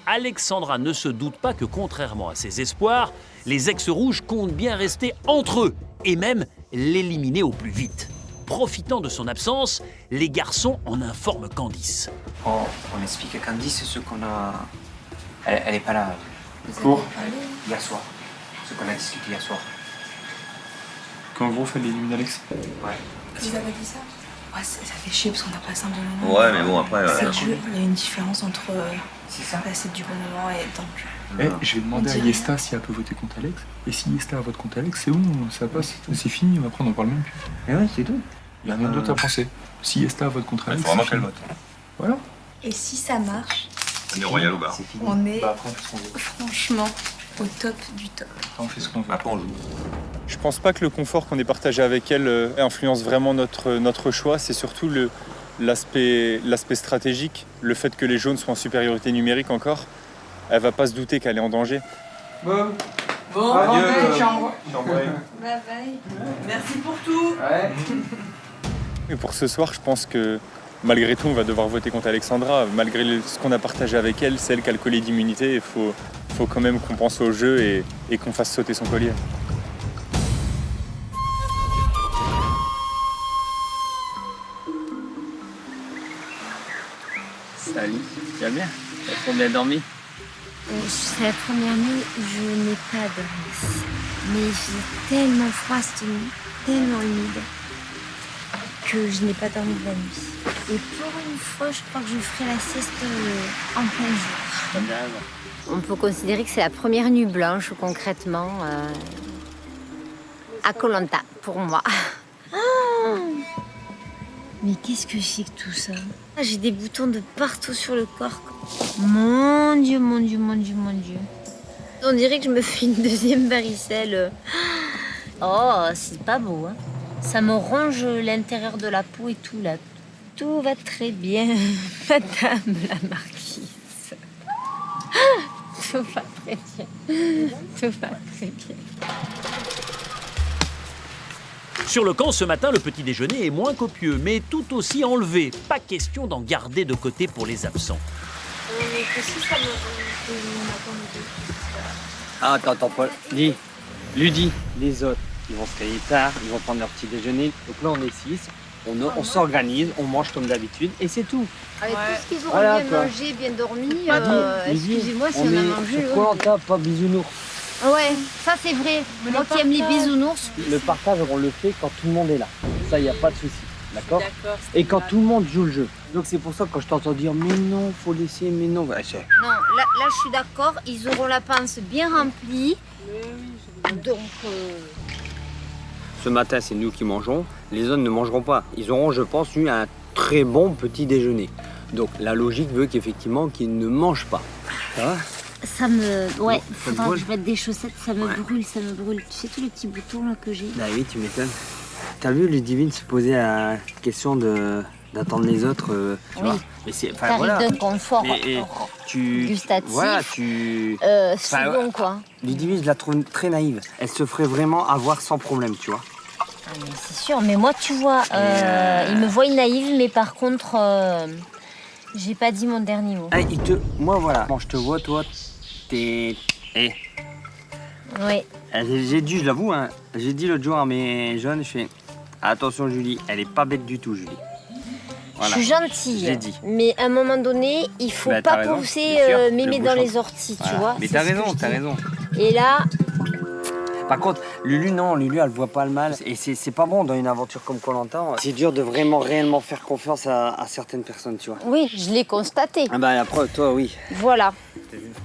Alexandra ne se doute pas que, contrairement à ses espoirs, les ex-rouges comptent bien rester entre eux et même l'éliminer au plus vite. Profitant de son absence, les garçons en informent Candice. On explique à Candice ce qu'on a... Elle n'est pas là. Pour Hier soir. Ce qu'on a discuté hier soir. Qu'en gros, fallait éliminer Alex. Ouais. Vous avez dit ça? Ouais, ça fait chier parce qu'on a passé un bon moment. Ouais, mais bon, après... C'est le jeu, il y a une différence entre ça. passer du bon moment et être dans le jeu. Je vais demander à Yesta si elle peut voter contre Alex. Et si Yesta vote contre Alex, c'est bon, ça passe, c'est fini, après on n'en parle même plus. Mais ouais, c'est tout. Il n'y a rien d'autre à penser. Si Yesta vote contre Alex, il faut vraiment qu'elle vote. Voilà. Et si ça marche, On est royal au bar. on est Après, on fait ce qu'on veut. franchement au top du top. On fait ce qu'on veut. Après, on joue. Je pense pas que le confort qu'on ait partagé avec elle influence vraiment notre choix. C'est surtout l'aspect stratégique, le fait que les jaunes soient en supériorité numérique encore. Elle va pas se douter qu'elle est en danger. Bon, adieu, chambre. Bye bye. Merci pour tout. Ouais. Et pour ce soir, je pense que malgré tout, on va devoir voter contre Alexandra. Malgré ce qu'on a partagé avec elle, c'est elle qui a le collier d'immunité. Il faut quand même qu'on pense au jeu et qu'on fasse sauter son collier. Salut, tu vas bien? T'as trop bien dormi? C'est la première nuit, je n'ai pas dormi. Mais il faisait tellement froid cette nuit, tellement humide, que je n'ai pas dormi de la nuit. Et pour une fois, je crois que je ferai la sieste en plein jour. On peut considérer que c'est la première nuit blanche, concrètement, à Koh Lanta, pour moi. Mais qu'est-ce que c'est que tout ça? J'ai des boutons de partout sur le corps. Mon Dieu, mon Dieu, mon Dieu, mon Dieu. On dirait que je me fais une deuxième varicelle. Oh, c'est pas beau, hein. Ça me ronge l'intérieur de la peau et tout, là. Tout va très bien, madame la marquise. Tout va très bien. Tout va très bien. Sur le camp, ce matin, le petit déjeuner est moins copieux, mais tout aussi enlevé. Pas question d'en garder de côté pour les absents. Ah, attends, Paul. Dis, Ludie, les autres, ils vont se réveiller tard, ils vont prendre leur petit déjeuner. Donc là, on est 6, on s'organise, on mange comme d'habitude et c'est tout. Avec tout ce qu'ils auront bien mangé, bien dormi, excusez-moi si on a mangé. Sur Koh Lanta, pas bisounours. Ouais, ça c'est vrai. Moi qui aime les bisounours. Le partage, on le fait quand tout le monde est là. Ça, il n'y a pas de souci. D'accord. Et quand tout le monde joue le jeu. Donc c'est pour ça que quand je t'entends dire mais non, faut laisser, mais non. Ouais, non, là je suis d'accord, ils auront la panse bien remplie. Donc. Ce matin, c'est nous qui mangeons. Les autres ne mangeront pas. Ils auront, je pense, eu un très bon petit déjeuner. Donc la logique veut qu'effectivement qu'ils ne mangent pas. Ça va? Ça me. Ouais, faudra que je mette des chaussettes, ça me brûle, ça me brûle. Tu sais tous les petits boutons là que j'ai? Bah oui, tu m'étonnes. T'as vu Ludivine se poser la question d'attendre les autres, tu vois? Mais c'est. Enfin, voilà. De confort. Gustatif. Voilà, tu. C'est bon quoi. Ludivine, je la trouve très naïve. Elle se ferait vraiment avoir sans problème, tu vois. Ah, mais c'est sûr, mais moi tu vois, il me voit naïve, mais par contre, j'ai pas dit mon dernier mot. Ah, moi voilà, quand je te vois, toi, t'es. Oui. J'ai dit, je l'avoue, hein, j'ai dit l'autre jour à mes jeunes, je fais attention Julie, elle est pas bête du tout Julie. Voilà. Je suis gentille, j'ai dit. Mais à un moment donné, il faut pas pousser mémé dans les orties, tu vois. Mais t'as raison. Et là... Par contre, Lulu, non, Lulu, elle voit pas le mal. Et c'est pas bon dans une aventure comme Koh Lanta. C'est dur de vraiment, réellement faire confiance à certaines personnes, tu vois. Oui, je l'ai constaté. Ah bah après, toi, oui. Voilà.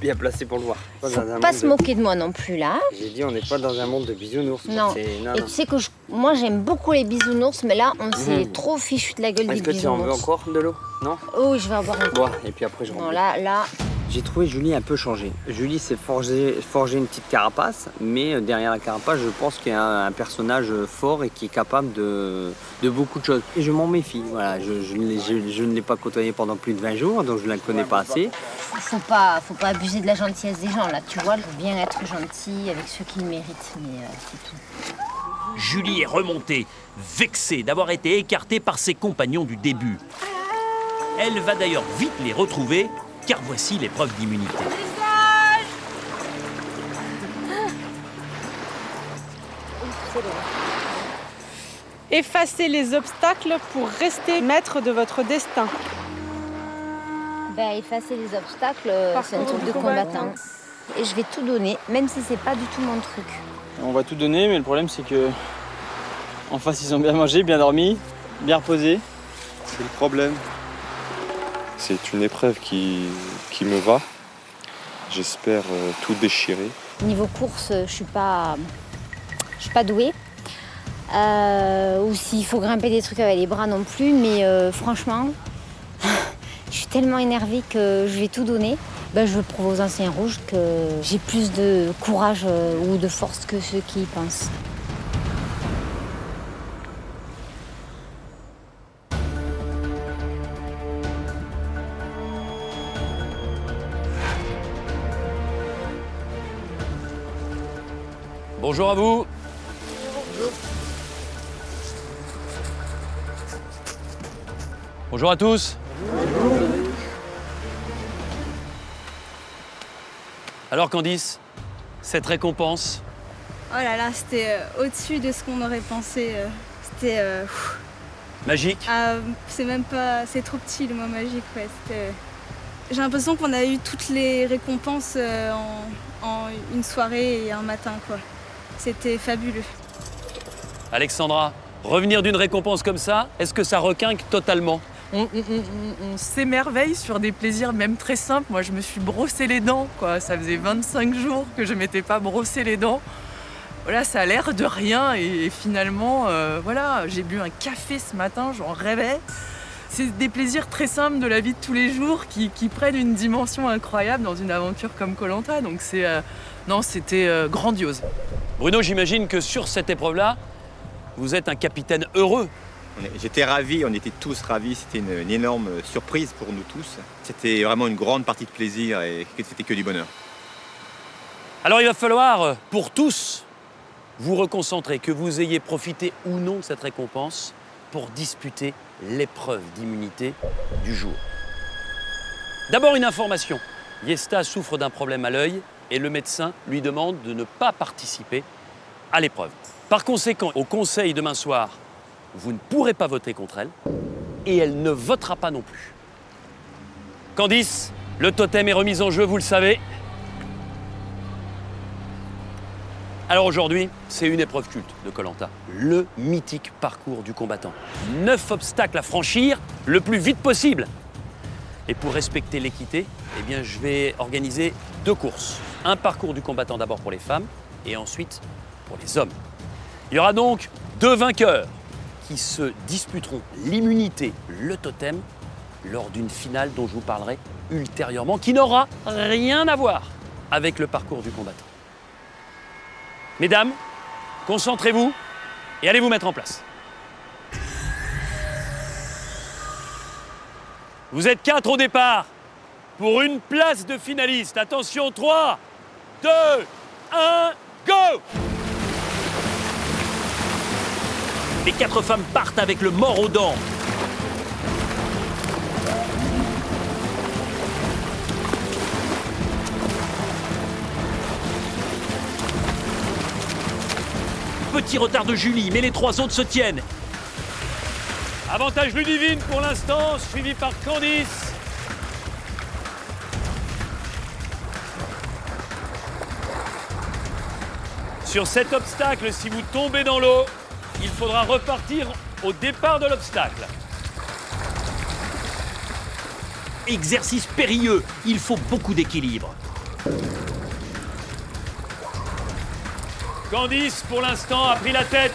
bien placé pour le voir. Faut pas se moquer de moi non plus là. J'ai dit on n'est pas dans un monde de bisounours. Non. Et tu sais que moi j'aime beaucoup les bisounours, mais là on s'est trop fichu de la gueule du bisounours. Est-ce que tu en veux encore de l'eau? Non? Oh oui, je vais en boire encore. Bon, et puis après je rentre. Non, là... J'ai trouvé Julie un peu changée. Julie s'est forgé une petite carapace, mais derrière la carapace, je pense qu'il y a un personnage fort et qui est capable de beaucoup de choses. Et je m'en méfie, voilà. Je ne l'ai pas côtoyée pendant plus de 20 jours, donc je ne la connais pas assez. Faut pas abuser de la gentillesse des gens, là, tu vois. Faut bien être gentil avec ceux qui le méritent, mais c'est tout. Julie est remontée, vexée d'avoir été écartée par ses compagnons du début. Elle va d'ailleurs vite les retrouver, car voici l'épreuve d'immunité. Effacez les obstacles pour rester maître de votre destin. Ben, effacer les obstacles, c'est un truc de combattant. Et je vais tout donner, même si c'est pas du tout mon truc. On va tout donner, mais le problème c'est que en face ils ont bien mangé, bien dormi, bien reposé. C'est le problème. C'est une épreuve qui me va. J'espère tout déchirer. Niveau course, je suis pas douée. Ou s'il faut grimper des trucs avec les bras non plus, mais franchement, je suis tellement énervée que je vais tout donner. Ben, je veux prouver aux anciens rouges que j'ai plus de courage ou de force que ceux qui y pensent. Bonjour à vous. Bonjour à tous. Alors Candice, cette récompense? Oh là là, c'était au-dessus de ce qu'on aurait pensé. C'était... Magique? C'est même pas... C'est trop petit le mot magique, ouais. J'ai l'impression qu'on a eu toutes les récompenses en une soirée et un matin, quoi. C'était fabuleux. Alexandra, revenir d'une récompense comme ça, est-ce que ça requinque totalement? On s'émerveille sur des plaisirs même très simples. Moi, je me suis brossé les dents, quoi. Ça faisait 25 jours que je ne m'étais pas brossé les dents. Voilà, ça a l'air de rien et finalement, voilà, j'ai bu un café ce matin, j'en rêvais. C'est des plaisirs très simples de la vie de tous les jours qui prennent une dimension incroyable dans une aventure comme Koh-Lanta. Donc c'était grandiose. Bruno, j'imagine que sur cette épreuve-là, vous êtes un capitaine heureux. J'étais ravi, on était tous ravis, c'était une énorme surprise pour nous tous. C'était vraiment une grande partie de plaisir et c'était que du bonheur. Alors il va falloir, pour tous, vous reconcentrer, que vous ayez profité ou non de cette récompense pour disputer l'épreuve d'immunité du jour. D'abord une information, Yesta souffre d'un problème à l'œil et le médecin lui demande de ne pas participer à l'épreuve. Par conséquent, au conseil demain soir, vous ne pourrez pas voter contre elle et elle ne votera pas non plus. Candice, le totem est remis en jeu, vous le savez. Alors aujourd'hui, c'est une épreuve culte de Koh-Lanta, le mythique parcours du combattant. 9 obstacles à franchir le plus vite possible. Et pour respecter l'équité, eh bien, je vais organiser 2 courses. Un parcours du combattant d'abord pour les femmes et ensuite pour les hommes. Il y aura donc 2 vainqueurs qui se disputeront l'immunité, le totem, lors d'une finale dont je vous parlerai ultérieurement, qui n'aura rien à voir avec le parcours du combattant. Mesdames, concentrez-vous et allez vous mettre en place. Vous êtes 4 au départ pour une place de finaliste. Attention, 3, 2, 1, go! Les 4 femmes partent avec le mort aux dents. Petit retard de Julie, mais les 3 autres se tiennent. Avantage Ludivine pour l'instant, suivi par Candice. Sur cet obstacle, si vous tombez dans l'eau, il faudra repartir au départ de l'obstacle. Exercice périlleux, il faut beaucoup d'équilibre. Candice, pour l'instant, a pris la tête,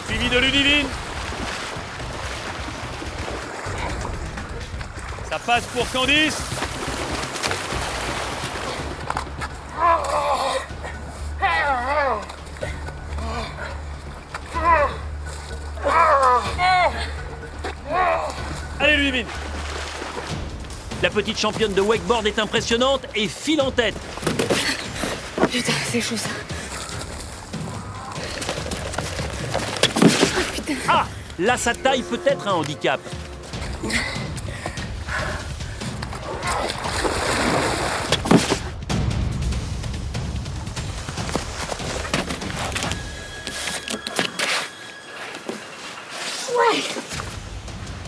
suivi de Ludivine. Ça passe pour Candice. Allez, Ludivine. La petite championne de wakeboard est impressionnante et file en tête. Putain, c'est chaud ça. Ah, là, sa taille peut être un handicap. Ouais.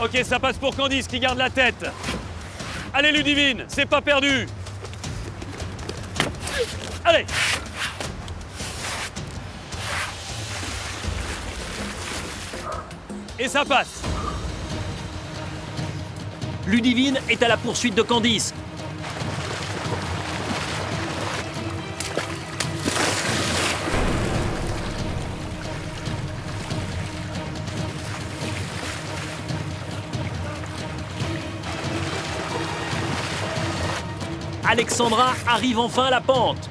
Ok, ça passe pour Candice qui garde la tête. Allez, Ludivine, c'est pas perdu. Allez. Et ça passe. Ludivine est à la poursuite de Candice. Alexandra arrive enfin à la pente.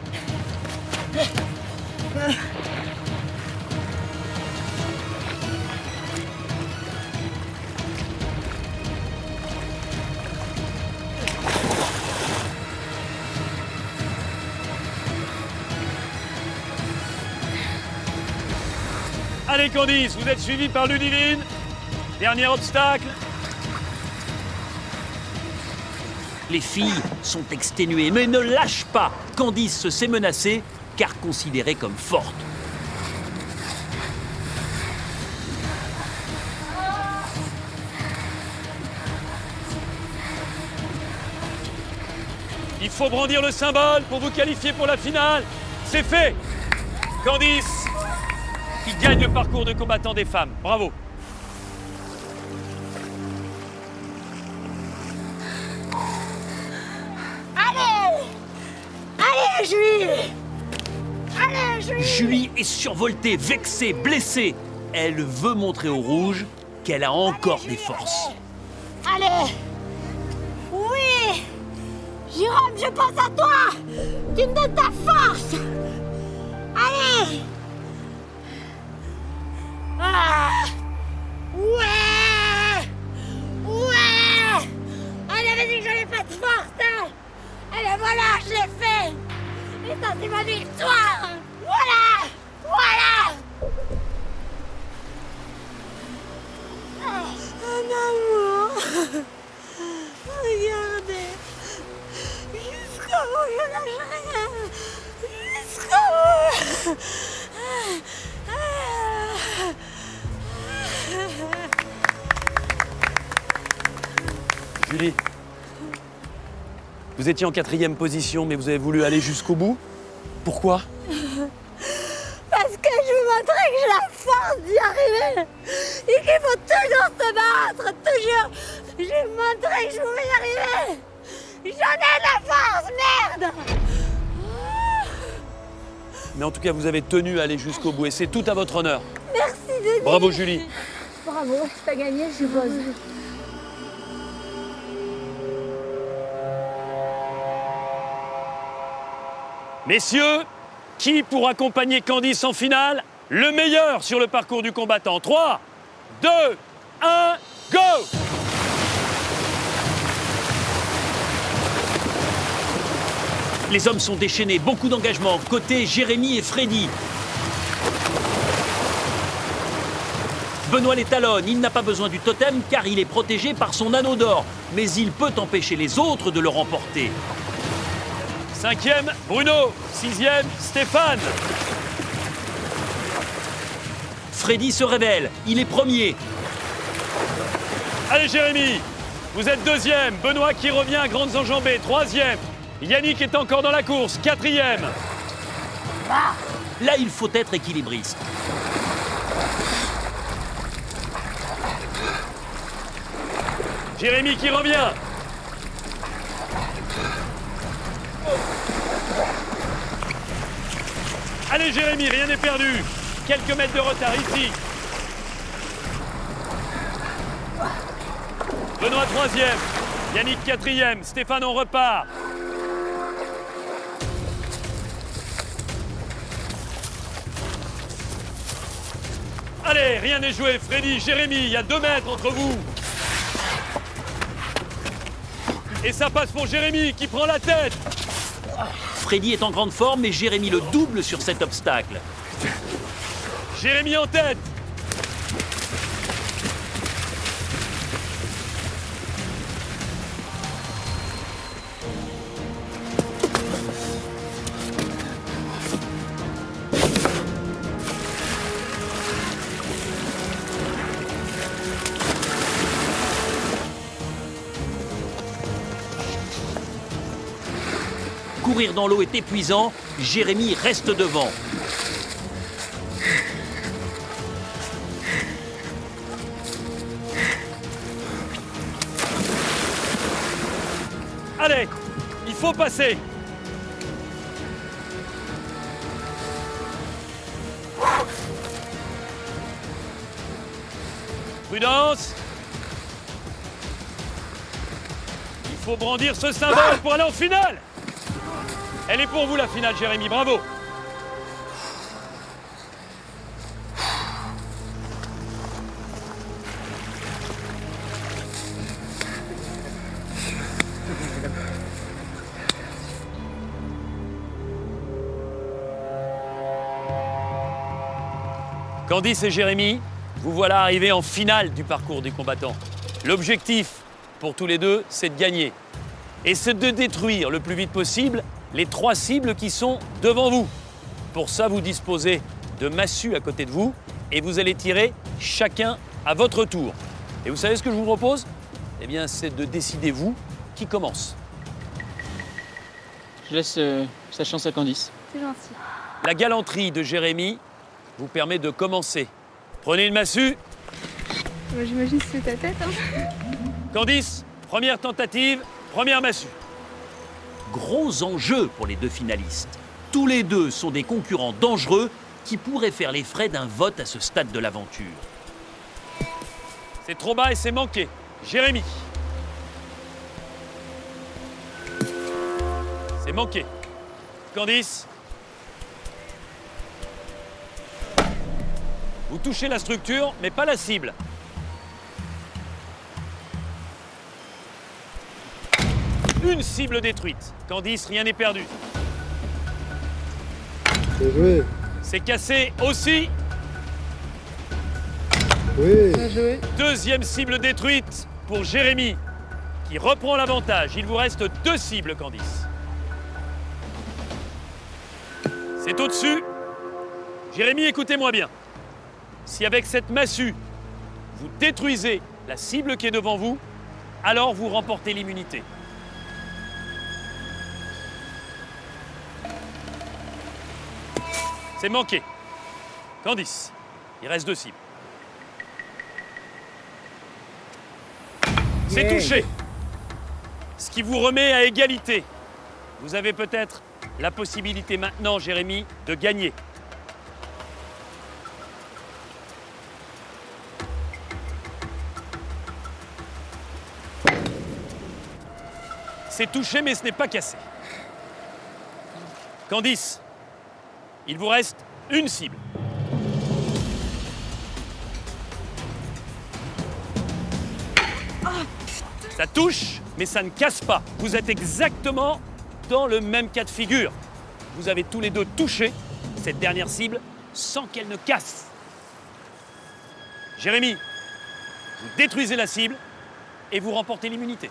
Allez Candice, vous êtes suivi par Ludivine. Dernier obstacle. Les filles sont exténuées, mais ne lâchent pas. Candice se sait menacée, car considérée comme forte. Il faut brandir le symbole pour vous qualifier pour la finale. C'est fait. Candice, qui gagne le parcours de combattant des femmes. Bravo. Allez, Julie! Allez, Julie! Julie est survoltée, vexée, blessée. Elle veut montrer au rouge qu'elle a encore des forces. Allez! Oui! Jérôme, je pense à toi! Tu me donnes ta force! Allez! Ah! Ouais! Ouais! Elle avait dit que j'avais pas de force! Hein. Et bien voilà, je l'ai fait! Et ça, c'est ma victoire! Voilà! Voilà! Un amour! Regardez! Jusqu'au bout, je lâche rien! Jusqu'au bout! Julie, vous étiez en 4e position, mais vous avez voulu aller jusqu'au bout. Pourquoi? Parce que je veux montrer que j'ai la force d'y arriver et qu'il faut toujours se battre, toujours. Je vais montrer que je pouvais y arriver. J'en ai de la force, merde! Mais en tout cas, vous avez tenu à aller jusqu'au bout et c'est tout à votre honneur. Merci, Denis. Bravo, Julie. Bravo, t'as gagné, je suppose. Messieurs, qui pour accompagner Candice en finale? Le meilleur sur le parcours du combattant. 3, 2, 1, go! Les hommes sont déchaînés, beaucoup d'engagement, côté Jérémy et Freddy. Benoît les talonne, il n'a pas besoin du totem car il est protégé par son anneau d'or. Mais il peut empêcher les autres de le remporter. 5e, Bruno. 6e, Stéphane. Freddy se révèle, il est premier. Allez Jérémy, vous êtes 2e. Benoît qui revient à grandes enjambées, 3e. Yannick est encore dans la course, 4e. Là, il faut être équilibriste. Jérémy qui revient. Allez Jérémy, rien n'est perdu. Quelques mètres de retard ici. Benoît 3e, Yannick 4e, Stéphane on repart. Allez, rien n'est joué. Freddy, Jérémy, il y a 2 mètres entre vous. Et ça passe pour Jérémy qui prend la tête. Freddy est en grande forme, mais Jérémy le double sur cet obstacle. Jérémy en tête. Courir dans l'eau est épuisant, Jérémy reste devant. Allez, il faut passer. Prudence. Il faut brandir ce symbole pour aller en finale. Elle est pour vous la finale, Jérémy, bravo. Candice et Jérémy, vous voilà arrivés en finale du parcours des combattants. L'objectif pour tous les deux, c'est de gagner. Et c'est de détruire le plus vite possible les 3 cibles qui sont devant vous. Pour ça, vous disposez de massues à côté de vous et vous allez tirer chacun à votre tour. Et vous savez ce que je vous propose? Eh bien, c'est de décider, vous, qui commence. Je laisse sa chance à Candice. C'est gentil. La galanterie de Jérémy vous permet de commencer. Prenez une massue. J'imagine que c'est ta tête. Hein. Candice, première tentative, première massue. Gros enjeu pour les 2 finalistes. Tous les 2 sont des concurrents dangereux qui pourraient faire les frais d'un vote à ce stade de l'aventure. C'est trop bas et c'est manqué. Jérémy. C'est manqué. Candice. Vous touchez la structure, mais pas la cible. Une cible détruite. Candice, rien n'est perdu. Bien joué. C'est cassé aussi. Oui. Bien joué. 2e cible détruite pour Jérémy, qui reprend l'avantage. Il vous reste 2 cibles, Candice. C'est au-dessus. Jérémy, écoutez-moi bien. Si avec cette massue, vous détruisez la cible qui est devant vous, alors vous remportez l'immunité. C'est manqué. Candice, il reste 2 cibles. C'est touché. Ce qui vous remet à égalité. Vous avez peut-être la possibilité maintenant, Jérémy, de gagner. C'est touché, mais ce n'est pas cassé. Candice, il vous reste une cible. Ça touche, mais ça ne casse pas. Vous êtes exactement dans le même cas de figure. Vous avez tous les 2 touché cette dernière cible sans qu'elle ne casse. Jérémy, vous détruisez la cible et vous remportez l'immunité.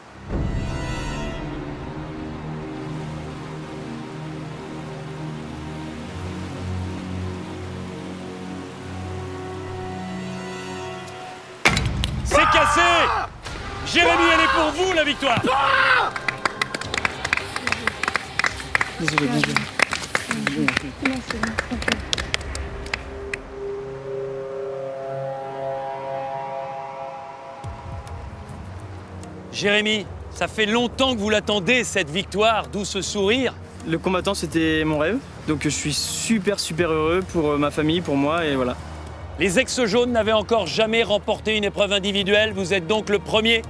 C'est cassé! Jérémy, elle est pour vous, la victoire! Désolé, bien joué. Jérémy, ça fait longtemps que vous l'attendez, cette victoire, d'où ce sourire. Le combattant, c'était mon rêve. Donc je suis super heureux pour ma famille, pour moi, et voilà. Les ex-jaunes n'avaient encore jamais remporté une épreuve individuelle. Vous êtes donc le premier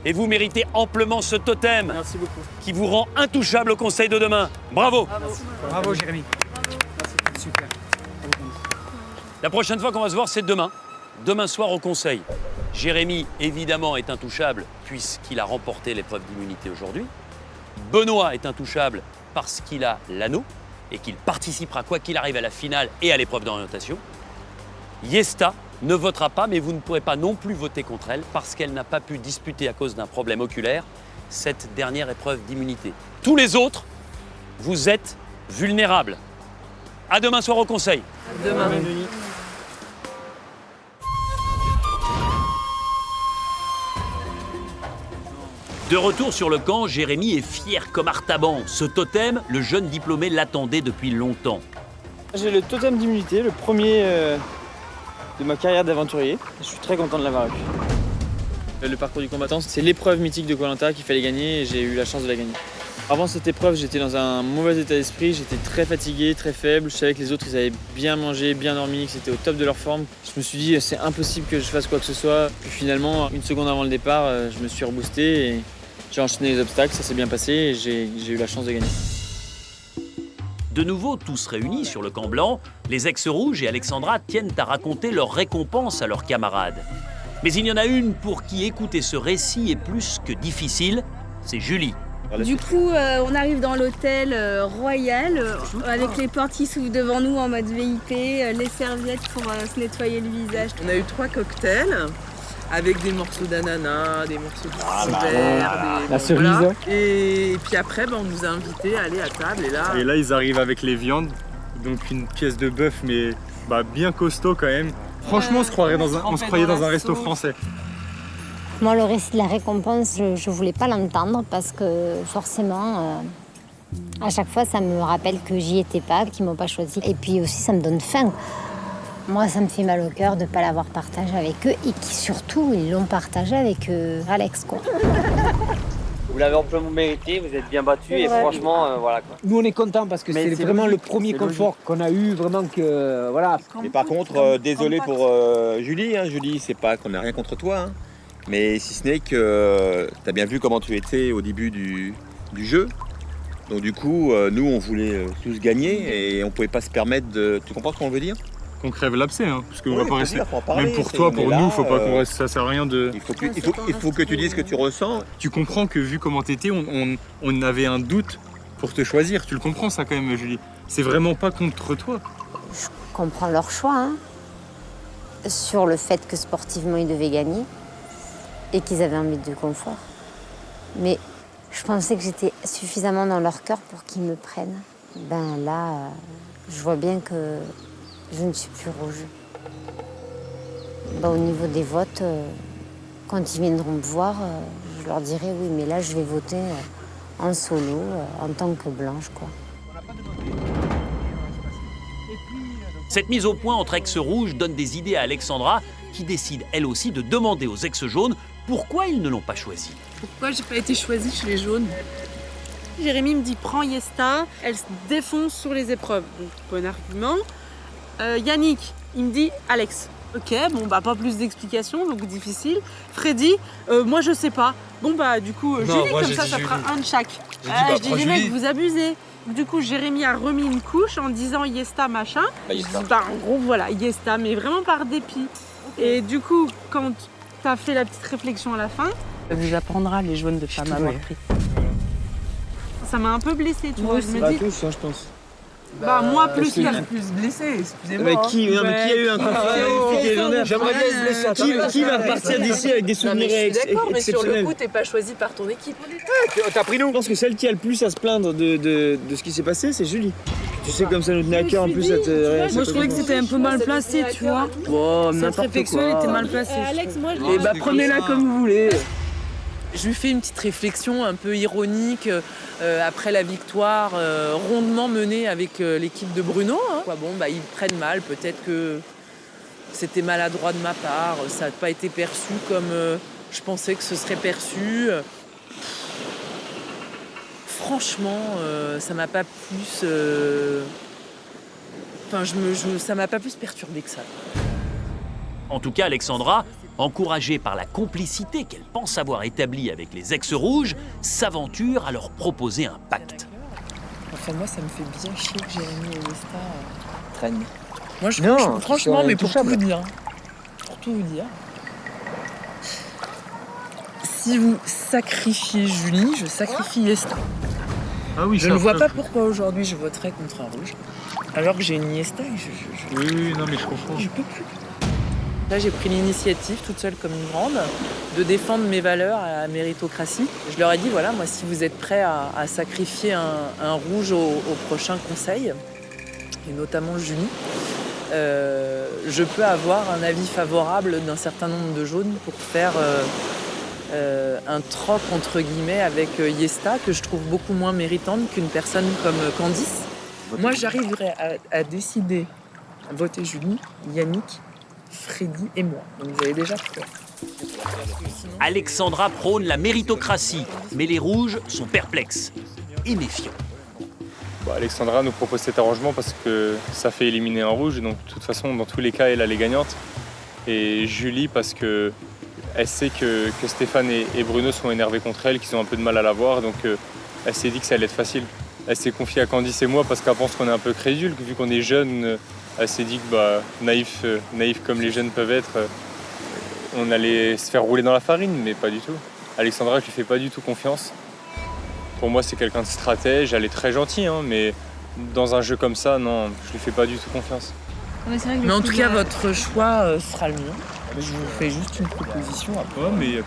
et vous méritez amplement ce totem. Merci beaucoup. Qui vous rend intouchable au conseil de demain. Bravo. Bravo Jérémy. Merci. Super. La prochaine fois qu'on va se voir, c'est demain. Demain soir au conseil. Jérémy, évidemment, est intouchable puisqu'il a remporté l'épreuve d'immunité aujourd'hui. Benoît est intouchable parce qu'il a l'anneau et qu'il participera quoi qu'il arrive à la finale et à l'épreuve d'orientation. Yesta ne votera pas, mais vous ne pourrez pas non plus voter contre elle parce qu'elle n'a pas pu disputer à cause d'un problème oculaire cette dernière épreuve d'immunité. Tous les autres, vous êtes vulnérables. À demain soir au conseil. Demain. De retour sur le camp, Jérémy est fier comme Artaban. Ce totem, le jeune diplômé l'attendait depuis longtemps. J'ai le totem d'immunité, le premier de ma carrière d'aventurier. Je suis très content de l'avoir eu. Le parcours du combattant, c'est l'épreuve mythique de Koh Lanta qu'il fallait gagner et j'ai eu la chance de la gagner. Avant cette épreuve, j'étais dans un mauvais état d'esprit, j'étais très fatigué, très faible. Je savais que les autres, ils avaient bien mangé, bien dormi, que c'était au top de leur forme. Je me suis dit, c'est impossible que je fasse quoi que ce soit. Puis finalement, une seconde avant le départ, je me suis reboosté et j'ai enchaîné les obstacles, ça s'est bien passé et j'ai eu la chance de gagner. De nouveau, tous réunis sur le camp blanc, les ex-rouges et Alexandra tiennent à raconter leurs récompenses à leurs camarades. Mais il y en a une pour qui écouter ce récit est plus que difficile, c'est Julie. Du coup, on arrive dans l'hôtel royal avec les portes qui s'ouvrent devant nous en mode VIP, les serviettes pour se nettoyer le visage. On a eu 3 cocktails avec des morceaux d'ananas, des morceaux de verre, la cerise. Voilà. Et puis après, on nous a invités à aller à table. Et là, ils arrivent avec les viandes, donc une pièce de bœuf, mais bien costaud quand même. Franchement, on se croyait dans un resto français. Moi, le récit de la récompense, je voulais pas l'entendre parce que forcément, à chaque fois, ça me rappelle que j'y étais pas, qu'ils m'ont pas choisi. Et puis aussi, ça me donne faim. Moi, ça me fait mal au cœur de ne pas l'avoir partagé avec eux et qui surtout, ils l'ont partagé avec Alex, quoi. Vous l'avez amplement mérité, vous êtes bien battus et franchement, voilà quoi. Nous, on est contents parce que c'est vraiment le premier confort qu'on a eu, vraiment que, voilà. Et par contre, désolé pour Julie. Julie, c'est pas qu'on n'a rien contre toi, hein. Mais si ce n'est que tu as bien vu comment tu étais au début du jeu. Donc du coup, nous, on voulait tous gagner et on pouvait pas se permettre de... Tu comprends ce qu'on veut dire ? Qu'on crève l'abcès, hein, parce qu'on va pas rester. Faut en parler, même pour toi, pour là, nous, faut pas qu'on reste. Ça sert à rien de. Il faut que tu dises ce que tu ressens. Tu comprends que vu comment t'étais, on avait un doute pour te choisir. Tu le comprends ça quand même, Julie. C'est vraiment pas contre toi. Je comprends leur choix, hein, sur le fait que sportivement ils devaient gagner et qu'ils avaient envie de confort. Mais je pensais que j'étais suffisamment dans leur cœur pour qu'ils me prennent. Ben là, je vois bien que je ne suis plus rouge. Au niveau des votes, quand ils viendront me voir, je leur dirai oui, mais là je vais voter en solo, en tant que blanche, quoi. Cette mise au point entre ex-rouges donne des idées à Alexandra, qui décide elle aussi de demander aux ex-jaunes pourquoi ils ne l'ont pas choisi. Pourquoi j'ai pas été choisie chez les jaunes? Jérémy me dit prends Yesta, elle se défonce sur les épreuves. Donc, bon argument. Yannick, il me dit Alex. Ok, pas plus d'explications, donc difficile. Freddy, moi je sais pas. Du coup, Julie, comme ça fera un de chaque. Je dis les mecs, vous abusez. Du coup, Jérémy a remis une couche en disant Yesta machin. En gros, voilà, Yesta, mais vraiment par dépit. Et du coup, quand t'as fait la petite réflexion à la fin, ça vous apprendra les jaunes de pas m'avoir pris. Ça m'a un peu blessée, tu vois. Je me dis... tous, je pense. Moi plus plus blessé, excusez-moi. Qui a eu un coup légendaire? J'aimerais bien se blesser. Qui va partir d'ici avec des souvenirs exceptionnels? Mais sur le coup, t'es pas choisi par ton équipe. T'as pris nous. Je pense que celle qui a le plus à se plaindre de ce qui s'est passé, c'est Julie. Tu sais, comme ça nous tenait à cœur en plus cette réaction. Moi je trouvais que c'était un peu mal placé, tu vois. Cette réflexion elle était mal placée. Alex, moi je prenez-la comme vous voulez. Je lui fais une petite réflexion un peu ironique après la victoire rondement menée avec l'équipe de Bruno. Ils prennent mal, peut-être que c'était maladroit de ma part, ça n'a pas été perçu comme je pensais que ce serait perçu. franchement, ça m'a pas plus... ça m'a pas plus perturbé que ça. En tout cas, Alexandra, encouragée par la complicité qu'elle pense avoir établie avec les ex-rouges, s'aventure à leur proposer un pacte. Enfin, moi, ça me fait bien chier que Jérémy et Yesta traînent. Moi, franchement, mais pour tout vous dire, si vous sacrifiez Julie, je sacrifie Yesta. Ah oui, je ne vois pas pourquoi aujourd'hui je voterais contre un rouge, alors que j'ai une Yesta et Oui, non, mais je comprends. Je peux plus. Là, j'ai pris l'initiative, toute seule comme une grande, de défendre mes valeurs à la méritocratie. Je leur ai dit, voilà, moi, si vous êtes prêts à sacrifier un rouge au prochain conseil, et notamment Julie, je peux avoir un avis favorable d'un certain nombre de jaunes pour faire un troc, entre guillemets, avec Yesta, que je trouve beaucoup moins méritante qu'une personne comme Candice. Moi, j'arriverai à décider, à voter Julie, Yannick, Freddy et moi. Donc vous avez déjà fait. Alexandra prône la méritocratie, mais les rouges sont perplexes et méfiants. Alexandra nous propose cet arrangement parce que ça fait éliminer un rouge, donc de toute façon, dans tous les cas, elle est gagnante. Et Julie parce que elle sait que Stéphane et Bruno sont énervés contre elle, qu'ils ont un peu de mal à la voir, donc elle s'est dit que ça allait être facile. Elle s'est confiée à Candice et moi parce qu'elle pense qu'on est un peu crédule, vu qu'on est jeunes. Elle s'est dit que naïf comme les jeunes peuvent être, on allait se faire rouler dans la farine, mais pas du tout. Alexandra, je lui fais pas du tout confiance. Pour moi, c'est quelqu'un de stratège, elle est très gentille, hein, mais dans un jeu comme ça, non, je lui fais pas du tout confiance. Mais en tout cas, votre choix sera le mien. Je vous fais juste une proposition après. Ouais, mais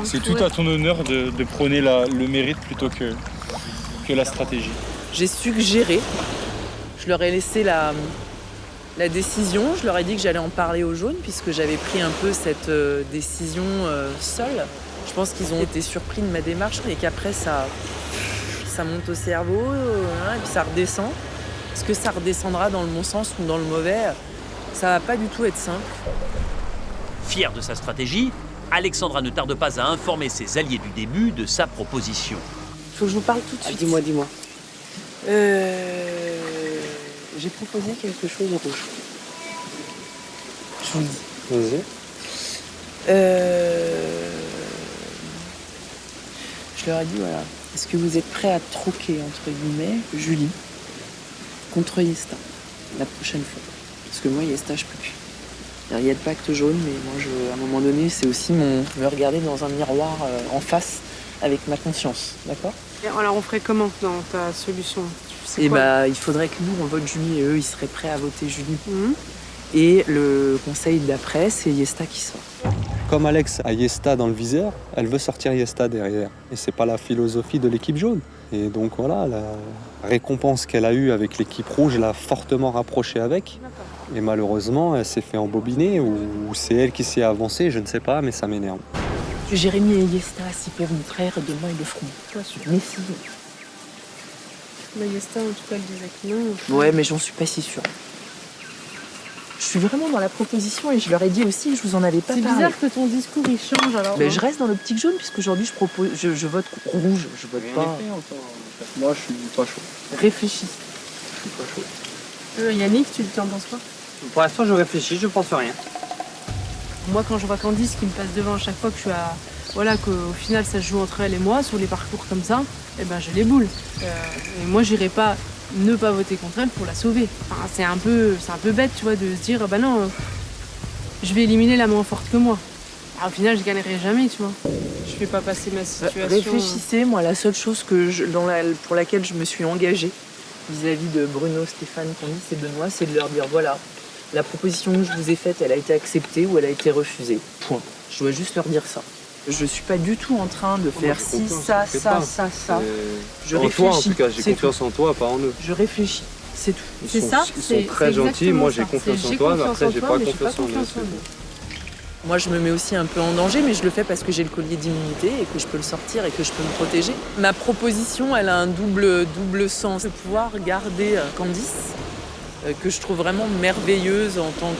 c'est tout à ton honneur de prôner le mérite plutôt que la stratégie. J'ai suggéré. Je leur ai laissé la décision, je leur ai dit que j'allais en parler aux jaunes puisque j'avais pris un peu cette décision seule. Je pense qu'ils ont été surpris de ma démarche et qu'après ça monte au cerveau et puis ça redescend. Est-ce que ça redescendra dans le bon sens ou dans le mauvais? Ça va pas du tout être simple. Fière de sa stratégie, Alexandra ne tarde pas à informer ses alliés du début de sa proposition. Il faut que je vous parle tout de suite. Dis-moi. J'ai proposé quelque chose de rouge. Je vous le dis. Vas-y. Je leur ai dit, voilà, est-ce que vous êtes prêts à troquer, entre guillemets, Julie contre Yesta la prochaine fois? Parce que moi, Yesta, je peux plus. Il y a le pacte jaune, mais moi, à un moment donné, c'est aussi me regarder dans un miroir en face avec ma conscience, d'accord? Alors on ferait comment dans ta solution? Il faudrait que nous, on vote Julie et eux, ils seraient prêts à voter Julie. Et le conseil d'après, c'est Yesta qui sort. Comme Alex a Yesta dans le viseur, elle veut sortir Yesta derrière. Et c'est pas la philosophie de l'équipe jaune. Et donc voilà, la récompense qu'elle a eue avec l'équipe rouge l'a fortement rapprochée avec. Et malheureusement, elle s'est fait embobiner ou c'est elle qui s'est avancée, je ne sais pas, mais ça m'énerve. Jérémy et Yesta, s'ils peuvent nous traire, demain ils le feront. Mais si. Yesta, en tout cas, elle disait que non. Ouais, mais j'en suis pas si sûre. Je suis vraiment dans la proposition et je leur ai dit aussi que je vous en avais pas parlé. C'est bizarre que ton discours il change alors. Mais je reste dans l'optique jaune puisqu'aujourd'hui je vote rouge, je vote pas. Moi je suis pas chaud. Réfléchis. Je suis pas chaud. Yannick, tu en penses quoi? Pour l'instant je réfléchis, je pense rien. Moi quand je vois Candice qui me passe devant à chaque fois que je suis à... Voilà, qu'au final ça se joue entre elle et moi sur les parcours comme ça, eh ben je les boule. Et moi j'irai pas ne pas voter contre elle pour la sauver. Enfin, c'est un peu bête, tu vois, de se dire, bah non, je vais éliminer la moins forte que moi. Alors, au final, je gagnerai jamais, tu vois. Je vais pas passer ma situation... Réfléchissez, moi, la seule chose pour laquelle je me suis engagée vis-à-vis de Bruno, Stéphane, Candice et Benoît, c'est de leur dire, voilà, la proposition que je vous ai faite, elle a été acceptée ou elle a été refusée. Point. Je dois juste leur dire ça. Je suis pas du tout en train de faire ci, ça. Je réfléchis. En toi, en tout cas, j'ai confiance en toi, pas en eux. Je réfléchis, c'est tout. C'est ça. Ils sont très gentils, moi j'ai confiance en toi, mais après j'ai pas confiance en eux. Moi je me mets aussi un peu en danger, mais je le fais parce que j'ai le collier d'immunité et que je peux le sortir et que je peux me protéger. Ma proposition, elle a un double sens. De pouvoir garder Candice que je trouve vraiment merveilleuse en tant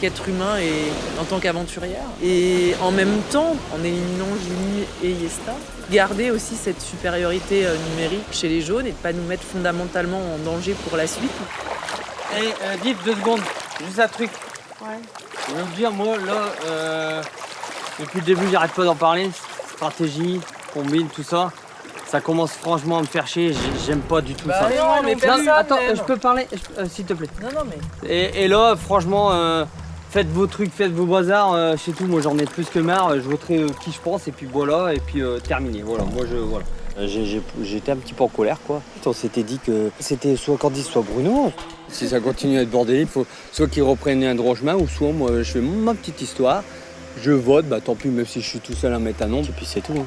qu'être humain et en tant qu'aventurière. Et en même temps, en éliminant Julie et Yesta, garder aussi cette supériorité numérique chez les jaunes et de ne pas nous mettre fondamentalement en danger pour la suite. Allez, Div, 2 secondes, juste un truc. Ouais. Je veux vous dire, moi, là, depuis le début, j'arrête pas d'en parler. Stratégie, combine, tout ça. Ça commence franchement à me faire chier, j'aime pas du tout ça. Non, mais personne attends, n'aime. je peux parler, s'il te plaît. Non, mais... Et là, franchement, faites vos trucs, faites vos bazars, c'est tout. Moi, j'en ai plus que marre. Je voterai qui je pense, et puis voilà, et puis terminé. Voilà, moi, voilà. J'étais un petit peu en colère, quoi. On s'était dit que c'était soit Candice, soit Bruno. Si ça continue à être bordélique, il faut soit qu'ils reprennent un droit chemin, ou soit moi, je fais ma petite histoire. Je vote, bah tant pis, même si je suis tout seul à mettre un nom, et puis c'est tout. Hein.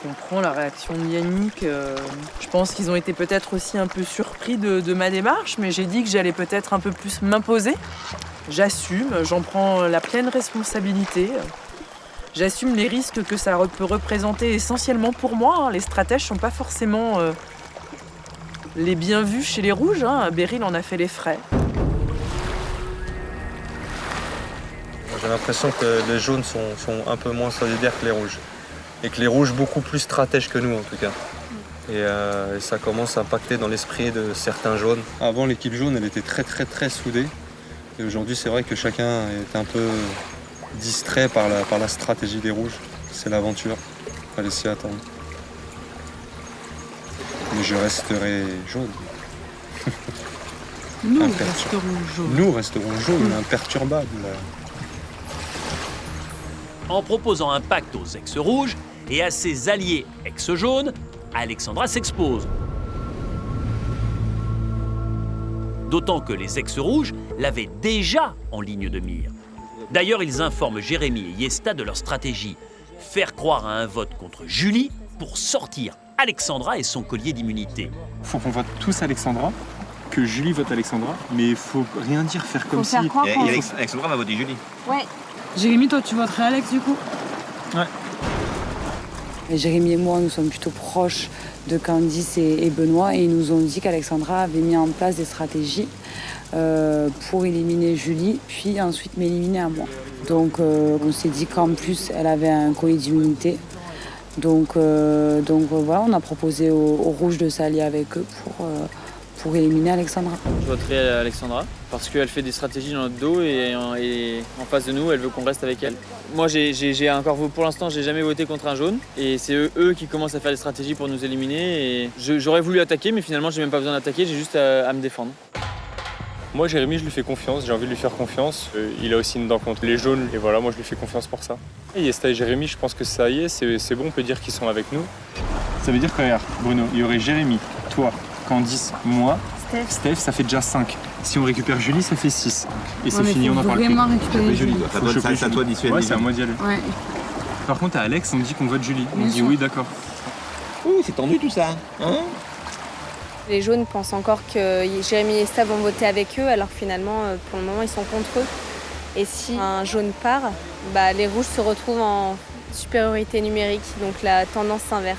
Je comprends la réaction de Yannick. Je pense qu'ils ont été peut-être aussi un peu surpris de ma démarche, mais j'ai dit que j'allais peut-être un peu plus m'imposer. J'assume, j'en prends la pleine responsabilité. J'assume les risques que ça peut représenter essentiellement pour moi. Les stratèges ne sont pas forcément les bien vus chez les rouges. Beryl en a fait les frais. J'ai l'impression que les jaunes sont un peu moins solidaires que les rouges. Et que les rouges beaucoup plus stratèges que nous en tout cas. Et ça commence à impacter dans l'esprit de certains jaunes. Avant l'équipe jaune elle était très soudée. Et aujourd'hui c'est vrai que chacun est un peu distrait par la stratégie des rouges. C'est l'aventure, fallait s'y attendre. Mais je resterai jaune. Nous resterons jaunes. Nous resterons jaunes, imperturbables. En proposant un pacte aux ex-rouges et à ses alliés ex-jaunes, Alexandra s'expose. D'autant que les ex-rouges l'avaient déjà en ligne de mire. D'ailleurs, ils informent Jérémy et Yesta de leur stratégie. Faire croire à un vote contre Julie pour sortir Alexandra et son collier d'immunité. Faut qu'on vote tous Alexandra, que Julie vote Alexandra, mais il faut rien dire, faire comme si... Alexandra va voter Julie. Ouais. Jérémy, toi, tu voterais Alex, du coup? Ouais. Et Jérémy et moi, nous sommes plutôt proches de Candice et Benoît, et ils nous ont dit qu'Alexandra avait mis en place des stratégies pour éliminer Julie, puis ensuite m'éliminer à moi. Donc on s'est dit qu'en plus, elle avait un collier d'immunité. Donc voilà, on a proposé aux rouges de s'allier avec eux pour éliminer Alexandra. Je voterai Alexandra parce qu'elle fait des stratégies dans notre dos et en face de nous, elle veut qu'on reste avec elle. Moi, pour l'instant, j'ai jamais voté contre un jaune et c'est eux qui commencent à faire des stratégies pour nous éliminer. Et j'aurais voulu attaquer, mais finalement, j'ai même pas besoin d'attaquer, j'ai juste à me défendre. Moi, Jérémy, je lui fais confiance, j'ai envie de lui faire confiance. Il a aussi une dent contre les jaunes, et voilà, moi, je lui fais confiance pour ça. Et Yesta et Jérémy, je pense que ça y est, c'est bon, on peut dire qu'ils sont avec nous. Ça veut dire que, regarde, Bruno, il y aurait Jérémy, toi, Candice, moi, Steph, ça fait déjà 5. Si on récupère Julie, ça fait 6. Et c'est fini, on n'en parle plus. Vraiment récupérer Julie. C'est à toi d'y suivre. Ouais, c'est à moi d'y aller. Ouais. Par contre, à Alex, on dit qu'on vote Julie. On dit oui, d'accord. Ouh, c'est tendu tout ça, hein? Les jaunes pensent encore que Jérémy et Yesta vont voter avec eux, alors que finalement, pour le moment, ils sont contre eux. Et si un jaune part, les rouges se retrouvent en supériorité numérique, donc la tendance s'inverse.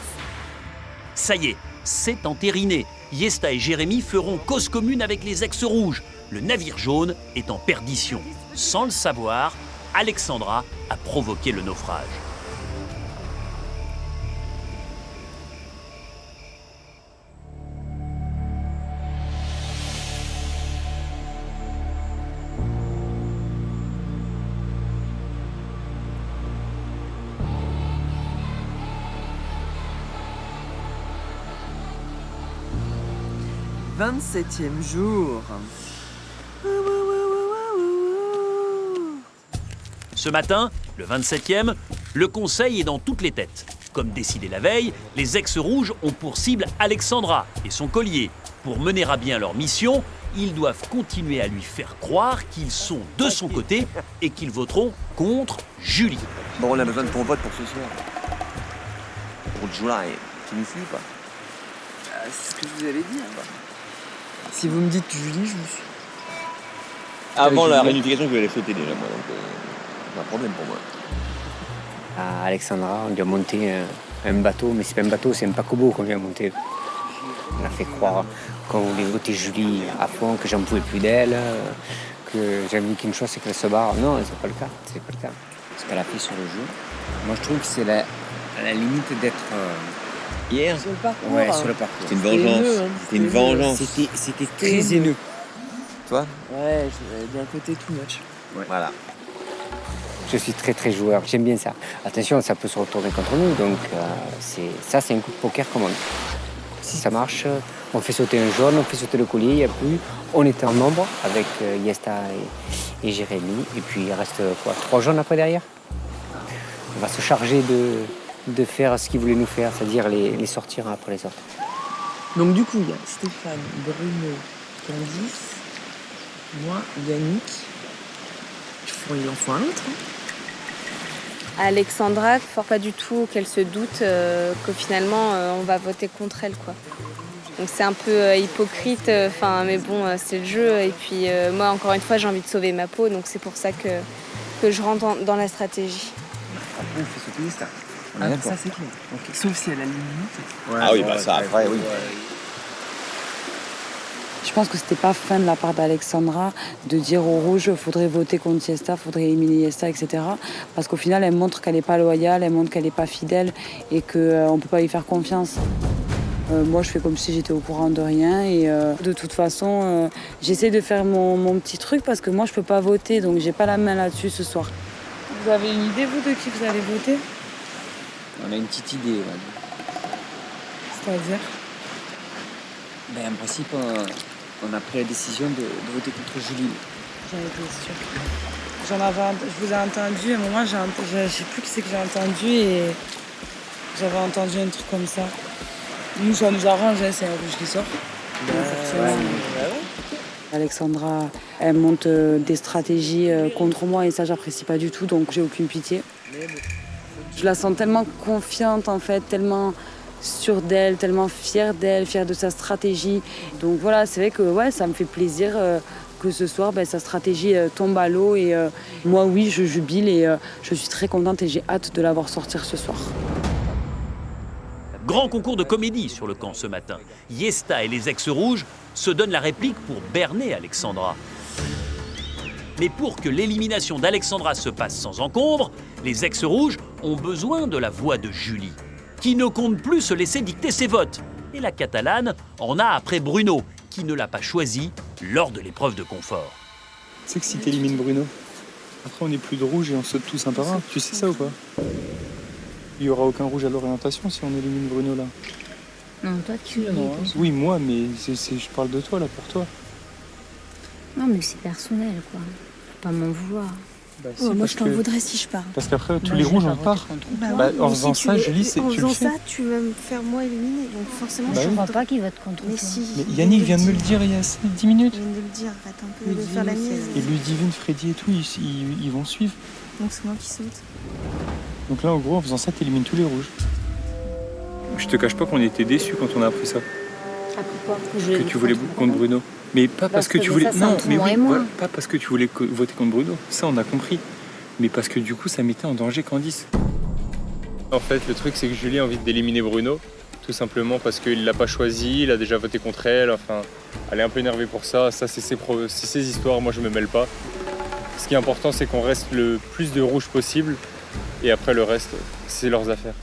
Ça y est, c'est entériné. Yesta et Jérémy feront cause commune avec les ex-rouges. Le navire jaune est en perdition. Sans le savoir, Alexandra a provoqué le naufrage. « 27e jour. Ce matin, le 27e, le conseil est dans toutes les têtes. Comme décidé la veille, les ex-rouges ont pour cible Alexandra et son collier. Pour mener à bien leur mission, ils doivent continuer à lui faire croire qu'ils sont de son côté et qu'ils voteront contre Julie. Bon, on a besoin de ton vote pour ce soir. Pour July, tu nous suis ou pas? C'est ce que je vous avais dit. Si vous me dites Julie, je vous suis. Avant la réunification, je vais les sauter déjà, moi, donc c'est un problème pour moi. À Alexandra, on doit monter un bateau, mais c'est pas un bateau, c'est un paquebot qu'on vient monter. On a fait croire qu'on voulait voter Julie à fond, que j'en pouvais plus d'elle, que j'avais vu qu'une chose, c'est qu'elle se barre. Non, c'est pas le cas. C'est pas le cas. Ce qu'elle a fait sur le jeu, moi je trouve que c'est la limite d'être... Hier Sur le parcours. Ouais, sur le parcours. C'était une vengeance. C'était une vengeance. C'était très haineux. Toi? Ouais, d'un côté too much. Ouais. Voilà. Je suis très très joueur, j'aime bien ça. Attention, ça peut se retourner contre nous, donc c'est un coup de poker comme on dit. Si ça marche, on fait sauter un jaune, on fait sauter le collier, il n'y a plus. On est en nombre avec Yesta et Jérémy, et puis il reste quoi, 3 jaunes après derrière. On va se charger de faire ce qu'ils voulaient nous faire, c'est-à-dire les sortir après les autres. Donc du coup, il y a Stéphane, Bruno, Candice, moi, Yannick. Il en faut un autre. Alexandra, faut pas du tout qu'elle se doute que finalement on va voter contre elle, quoi. Donc c'est un peu hypocrite, mais bon, c'est le jeu. Et puis moi, encore une fois, j'ai envie de sauver ma peau, donc c'est pour ça que je rentre dans la stratégie. Après, on fait sauter les stars. Ça c'est clair. Okay. Sauf si elle a limite. Ouais, ah oui, bah ça après, oui. Je pense que c'était pas fin de la part d'Alexandra de dire aux rouges il faudrait voter contre Yesta, il faudrait éliminer Yesta, etc. Parce qu'au final, elle montre qu'elle n'est pas loyale, elle montre qu'elle n'est pas fidèle et qu'on ne peut pas y faire confiance. Moi, je fais comme si j'étais au courant de rien et de toute façon, j'essaie de faire mon petit truc parce que moi, je peux pas voter, donc j'ai pas la main là-dessus ce soir. Vous avez une idée, vous, de qui vous allez voter? On a une petite idée. C'est-à-dire? En principe, on a pris la décision de voter contre Julie. J'en étais sûre. Je vous ai entendu, à un moment, je sais plus qui c'est que j'ai entendu et j'avais entendu un truc comme ça. Nous, ça nous arrange, c'est un rouge qui sort. Alexandra, elle monte des stratégies contre moi et ça, j'apprécie pas du tout, donc j'ai aucune pitié. Je la sens tellement confiante, en fait, tellement sûre d'elle, tellement fière d'elle, fière de sa stratégie. Donc voilà, c'est vrai que ça me fait plaisir que ce soir, sa stratégie tombe à l'eau. Et moi, oui, je jubile et je suis très contente et j'ai hâte de la voir sortir ce soir. Grand concours de comédie sur le camp ce matin. Yesta et les ex-rouges se donnent la réplique pour berner Alexandra. Mais pour que l'élimination d'Alexandra se passe sans encombre, les ex-rouges ont besoin de la voix de Julie, qui ne compte plus se laisser dicter ses votes. Et la Catalane en a après Bruno, qui ne l'a pas choisi lors de l'épreuve de confort. Tu sais que si t'élimines Bruno, après on n'est plus de rouge et on saute tous un par un. Tu sais ça ou pas? Il n'y aura aucun rouge à l'orientation si on élimine Bruno là. Non, toi tu... Oui, moi, mais je parle de toi là, pour toi. Non, mais c'est personnel, quoi. Faut pas m'en vouloir. Bah, si, moi, je t'en voudrais si je pars. Parce qu'après, tous les rouges, on part. En faisant ça, Julie, tu le fais. En faisant ça, tu vas me faire moi éliminer. Donc forcément, je ne crois pas qu'il vote contre toi. Mais Yannick vient de me le dire il y a 10 minutes. Il vient de le dire, arrête un peu de faire la mise. Et Ludivine, Freddy et tout, ils vont suivre. Donc c'est moi qui saute. Donc là, en gros, en faisant ça, t'élimines tous les rouges. Je te cache pas qu'on était déçus quand on a appris ça. Que tu voulais contre Bruno. Mais pas parce que tu voulais. Non, mais oui, voilà, pas parce que tu voulais voter contre Bruno. Ça, on a compris. Mais parce que du coup, ça mettait en danger Candice. En fait, le truc, c'est que Julie a envie d'éliminer Bruno. Tout simplement parce qu'il l'a pas choisi, il a déjà voté contre elle. Enfin, elle est un peu énervée pour ça. Ça, c'est ses histoires. Moi, je me mêle pas. Ce qui est important, c'est qu'on reste le plus de rouge possible. Et après, le reste, c'est leurs affaires.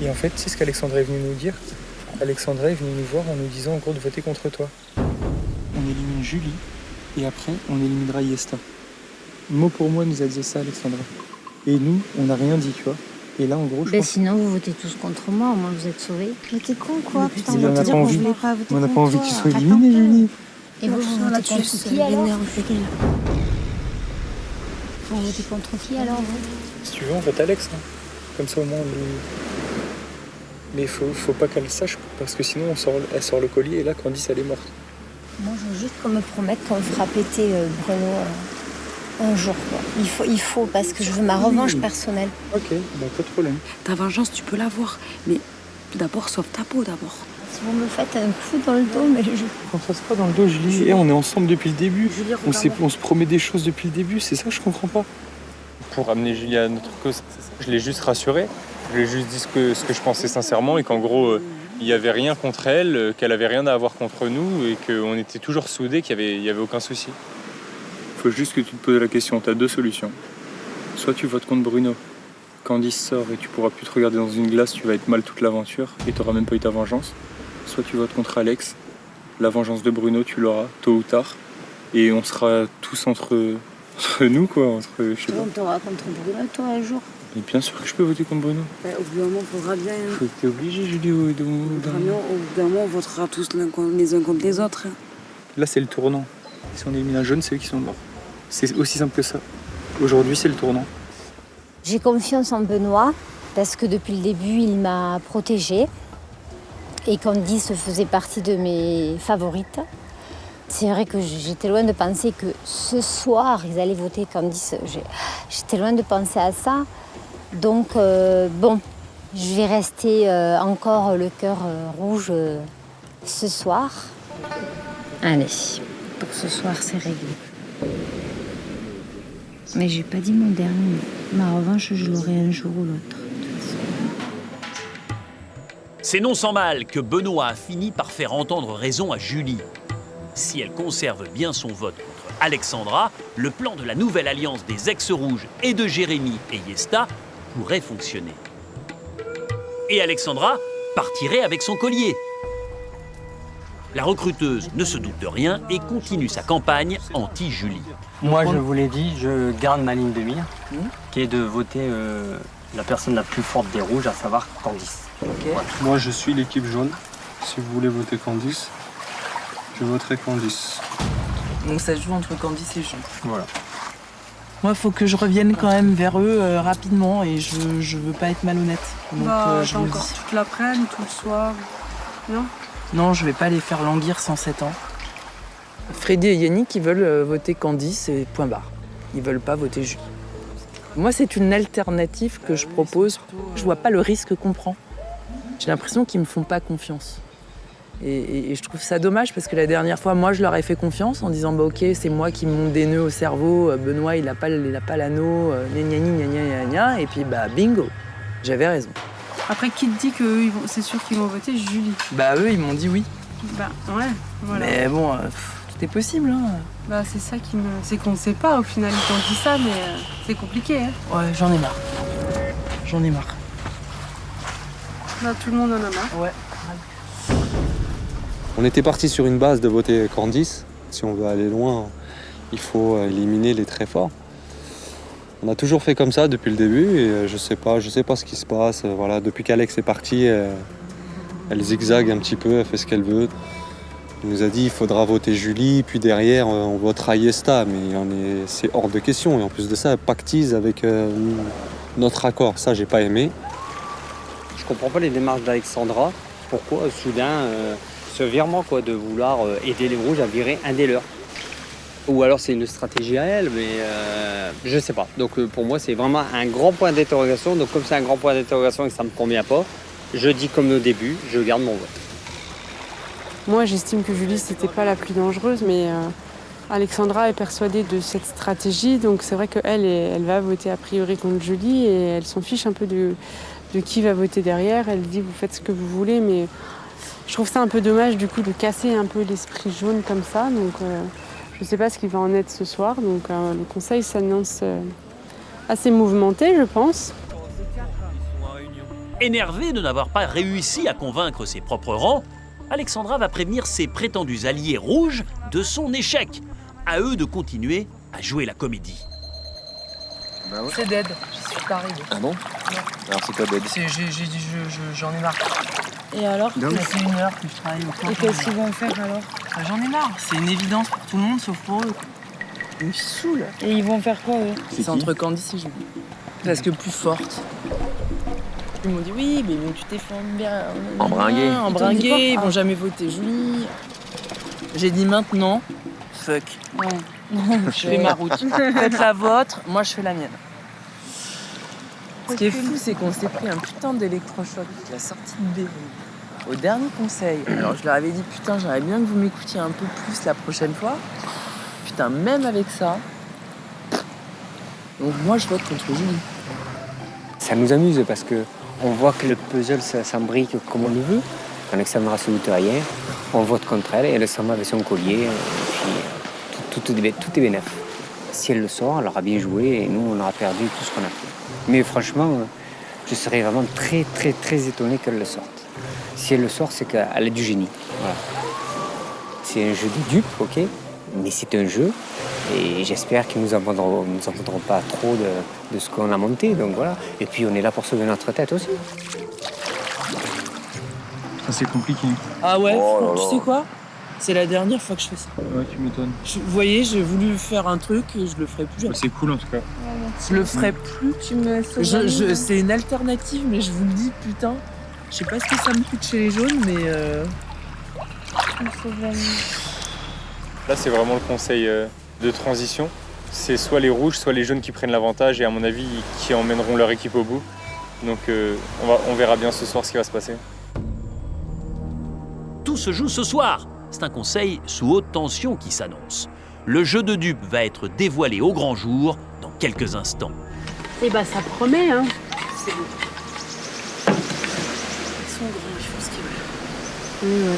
Et en fait, tu sais ce qu'Alexandra est venue nous dire? Alexandra est venue nous voir en nous disant en gros de voter contre toi. On élimine Julie et après on éliminera Yesta. Mot pour mot, elle nous a dit ça, Alexandra. Et nous, on n'a rien dit, tu vois. Et là, en gros, je pense... sinon, vous votez tous contre moi, au moins vous êtes sauvés. Mais t'es con, quoi. Putain, on n'a pas envie. On n'a pas envie que tu sois éliminé, Julie. Et vous votez contre qui alors? Vous votez contre qui alors? Si tu veux, on vote Alex. Hein. Comme ça, au moins, mais il faut pas qu'elle sache, parce que sinon, elle sort le collier et là, Candice, elle est morte. Moi, je veux juste qu'on me promette qu'on fera péter Bruno un jour. Quoi. Il faut, parce que je veux ma revanche personnelle. Ok, bah, pas de problème. Ta vengeance, tu peux l'avoir, mais d'abord, sauve ta peau d'abord. Si vous me faites un coup dans le dos, mais je... On fasse pas dans le dos, Julie. On est ensemble depuis le début. Julie, on se promet des choses depuis le début, c'est ça que je comprends pas. Pour amener Julie à notre cause, je l'ai juste rassurée. Je lui ai juste dit ce que je pensais sincèrement et qu'en gros, il n'y avait rien contre elle, qu'elle avait rien à avoir contre nous et qu'on était toujours soudés, qu'il n'y avait aucun souci. Il faut juste que tu te poses la question. Tu as 2 solutions. Soit tu votes contre Bruno. Candice sort et tu pourras plus te regarder dans une glace, tu vas être mal toute l'aventure et tu n'auras même pas eu ta vengeance. Soit tu votes contre Alex. La vengeance de Bruno, tu l'auras tôt ou tard. Et on sera tous entre nous, quoi. On t'aura contre Bruno, toi, un jour. Mais bien sûr que je peux voter contre Bruno. Au bout d'un moment, il faudra bien. T'es obligé, Julie, au bout d'un moment. Au bout d'un moment, on votera tous les uns contre les autres. Là, c'est le tournant. Si on élimine un jaune, c'est eux qui sont morts. C'est aussi simple que ça. Aujourd'hui, c'est le tournant. J'ai confiance en Benoît parce que depuis le début, il m'a protégée. Et Candice faisait partie de mes favorites. C'est vrai que j'étais loin de penser que ce soir, ils allaient voter Candice. J'étais loin de penser à ça. Donc, bon, je vais rester encore le cœur rouge ce soir. Allez, pour ce soir, c'est réglé. Mais j'ai pas dit mon dernier. Ma revanche, je l'aurai un jour ou l'autre. C'est non sans mal que Benoît a fini par faire entendre raison à Julie. Si elle conserve bien son vote contre Alexandra, le plan de la nouvelle alliance des ex-rouges et de Jérémy et Yesta pourrait fonctionner. Et Alexandra partirait avec son collier. La recruteuse ne se doute de rien et continue sa campagne anti-Julie. Moi, je vous l'ai dit, je garde ma ligne de mire, qui est de voter la personne la plus forte des rouges, à savoir Candice. Okay. Ouais. Moi, je suis l'équipe jaune. Si vous voulez voter Candice, je voterai Candice. Donc ça se joue entre Candice et Jean. Voilà. Moi, il faut que je revienne quand même vers eux rapidement et je veux pas être malhonnête. Donc, je encore toute l'après-midi, tout le soir. Non ? Non, je vais pas les faire languir 107 ans. Freddy et Yannick, ils veulent voter Candice et point barre. Ils veulent pas voter Julie. Moi, c'est une alternative que je propose. Je vois pas le risque qu'on prend. J'ai l'impression qu'ils me font pas confiance. Et je trouve ça dommage parce que la dernière fois, moi, je leur ai fait confiance en disant ok, c'est moi qui me monte des nœuds au cerveau. Benoît, il a pas l'anneau. Gna gna gna gna. Et puis, bingo, j'avais raison. Après, qui te dit que c'est sûr qu'ils vont voter Julie ? Eux, ils m'ont dit oui. Ouais, voilà. Mais bon, tout est possible. Hein. C'est ça qui me... C'est qu'on sait pas, au final, ils t'ont dit ça, mais c'est compliqué. Hein. Ouais, j'en ai marre. J'en ai marre. Tout le monde en a marre. Ouais. On était parti sur une base de voter Candice. Si on veut aller loin, il faut éliminer les très forts. On a toujours fait comme ça depuis le début et je sais pas ce qui se passe. Voilà, depuis qu'Alex est parti, elle zigzague un petit peu, elle fait ce qu'elle veut. Elle nous a dit qu'il faudra voter Julie, puis derrière on votera Yesta, mais c'est hors de question. Et en plus de ça, elle pactise avec notre accord. Ça, j'ai pas aimé. Je comprends pas les démarches d'Alexandra. Pourquoi soudain ce virement de vouloir aider les rouges à virer un des leurs. Ou alors c'est une stratégie à elle, mais je sais pas. Donc pour moi c'est vraiment un grand point d'interrogation. Donc comme c'est un grand point d'interrogation et que ça me convient pas, je dis comme au début, je garde mon vote. Moi j'estime que Julie c'était pas la plus dangereuse, mais Alexandra est persuadée de cette stratégie. Donc c'est vrai qu'elle elle va voter a priori contre Julie et elle s'en fiche un peu de qui va voter derrière. Elle dit vous faites ce que vous voulez, mais je trouve ça un peu dommage du coup de casser un peu l'esprit jaune comme ça. Donc je ne sais pas ce qu'il va en être ce soir, donc le conseil s'annonce assez mouvementé, je pense. Énervée de n'avoir pas réussi à convaincre ses propres rangs, Alexandra va prévenir ses prétendus alliés rouges de son échec. À eux de continuer à jouer la comédie. Ouais. C'est dead, j'y suis pas arrivé. Ah bon? Ouais. Alors c'est quoi dead? J'en ai marre. Et alors? C'est 1 heure que je travaille au camp. Et qu'est-ce qu'ils vont faire alors? J'en ai marre, c'est une évidence pour tout le monde sauf pour eux. Ils me saoulent. Et ils vont faire quoi eux? C'est entre Candice et Julie. Parce que plus forte. Ils m'ont dit oui, mais tu t'es fait bien. Embringuer, ils vont jamais voter Julie. J'ai dit maintenant, fuck. Ouais. Je fais ma route. Faites la vôtre, moi je fais la mienne. Ce qui est fou, c'est qu'on s'est pris un putain d'électrochoc à la sortie de Béron. Au dernier conseil. Alors je leur avais dit putain, j'aimerais bien que vous m'écoutiez un peu plus la prochaine fois. Putain, même avec ça. Donc moi je vote contre Julie. Ça nous amuse parce que On voit que le puzzle s'embrique comme on le veut. Alexandra se doute rien, on vote contre elle et Alexandra avec son collier, et puis tout est bénef. Si elle le sort, elle aura bien joué et nous on aura perdu tout ce qu'on a fait. Mais franchement, je serais vraiment très très très étonné qu'elle le sorte. Si elle le sort, c'est qu'elle a du génie. Voilà. C'est un jeu de dupes, ok, mais c'est un jeu et j'espère qu'ils ne nous en vendront pas trop de ce qu'on a monté. Donc voilà. Et puis on est là pour sauver notre tête aussi. Ça c'est compliqué. Ah ouais, Oh là tu là. sais quoi? C'est la dernière fois que je fais ça. Ouais, tu m'étonnes. Vous voyez, j'ai voulu faire un truc et je le ferai plus jamais. C'est cool en tout cas. Je le ferai plus. Tu me sauves C'est une alternative, mais je vous le dis, putain. Je sais pas ce que ça me coûte chez les jaunes, mais Là, c'est vraiment le conseil de transition. C'est soit les rouges, soit les jaunes qui prennent l'avantage et à mon avis, qui emmèneront leur équipe au bout. Donc on verra bien ce soir ce qui va se passer. Tout se joue ce soir. C'est un conseil sous haute tension qui s'annonce. Le jeu de dupes va être dévoilé au grand jour dans quelques instants. Eh ben ça promet, hein. c'est bon. Ils sont grands, ils font ce qu'ils veulent.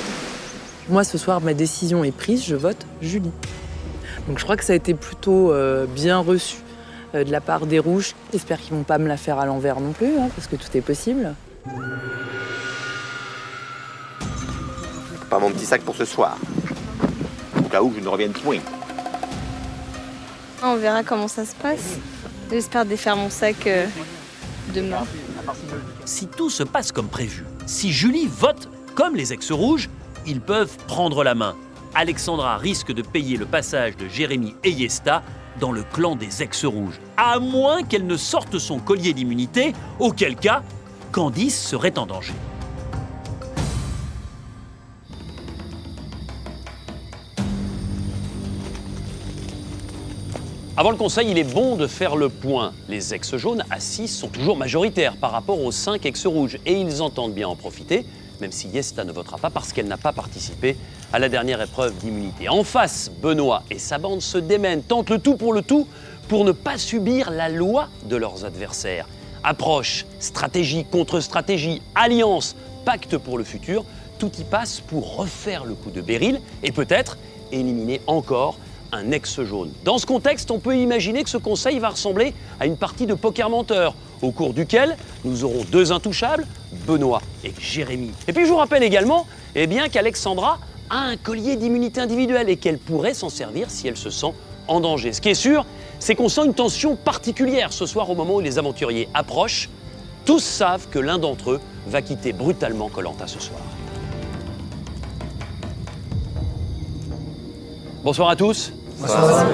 Moi, ce soir, ma décision est prise, je vote Julie. Donc je crois que ça a été plutôt bien reçu de la part des rouges. J'espère qu'ils vont pas me la faire à l'envers non plus, hein, parce que tout est possible. Pas mon petit sac pour ce soir. Au cas où je ne revienne point. On verra comment ça se passe. J'espère défaire mon sac demain. Si tout se passe comme prévu, si Julie vote comme les ex-rouges, ils peuvent prendre la main. Alexandra risque de payer le passage de Jérémy et Yesta dans le clan des ex-rouges, à moins qu'elle ne sorte son collier d'immunité, auquel cas, Candice serait en danger. Avant le conseil, il est bon de faire le point. Les ex-jaunes à 6 sont toujours majoritaires par rapport aux 5 ex-rouges et ils entendent bien en profiter, même si Yesta ne votera pas parce qu'elle n'a pas participé à la dernière épreuve d'immunité. En face, Benoît et sa bande se démènent, tentent le tout pour ne pas subir la loi de leurs adversaires. Approche, stratégie contre stratégie, alliance, pacte pour le futur, tout y passe pour refaire le coup de Beryl et peut-être éliminer encore un ex-jaune. Dans ce contexte, on peut imaginer que ce conseil va ressembler à une partie de poker menteur, au cours duquel nous aurons 2 intouchables, Benoît et Jérémy. Et puis je vous rappelle également qu'Alexandra a un collier d'immunité individuelle et qu'elle pourrait s'en servir si elle se sent en danger. Ce qui est sûr, c'est qu'on sent une tension particulière ce soir au moment où les aventuriers approchent. Tous savent que l'un d'entre eux va quitter brutalement Koh Lanta ce soir. Bonsoir à tous. Bonsoir.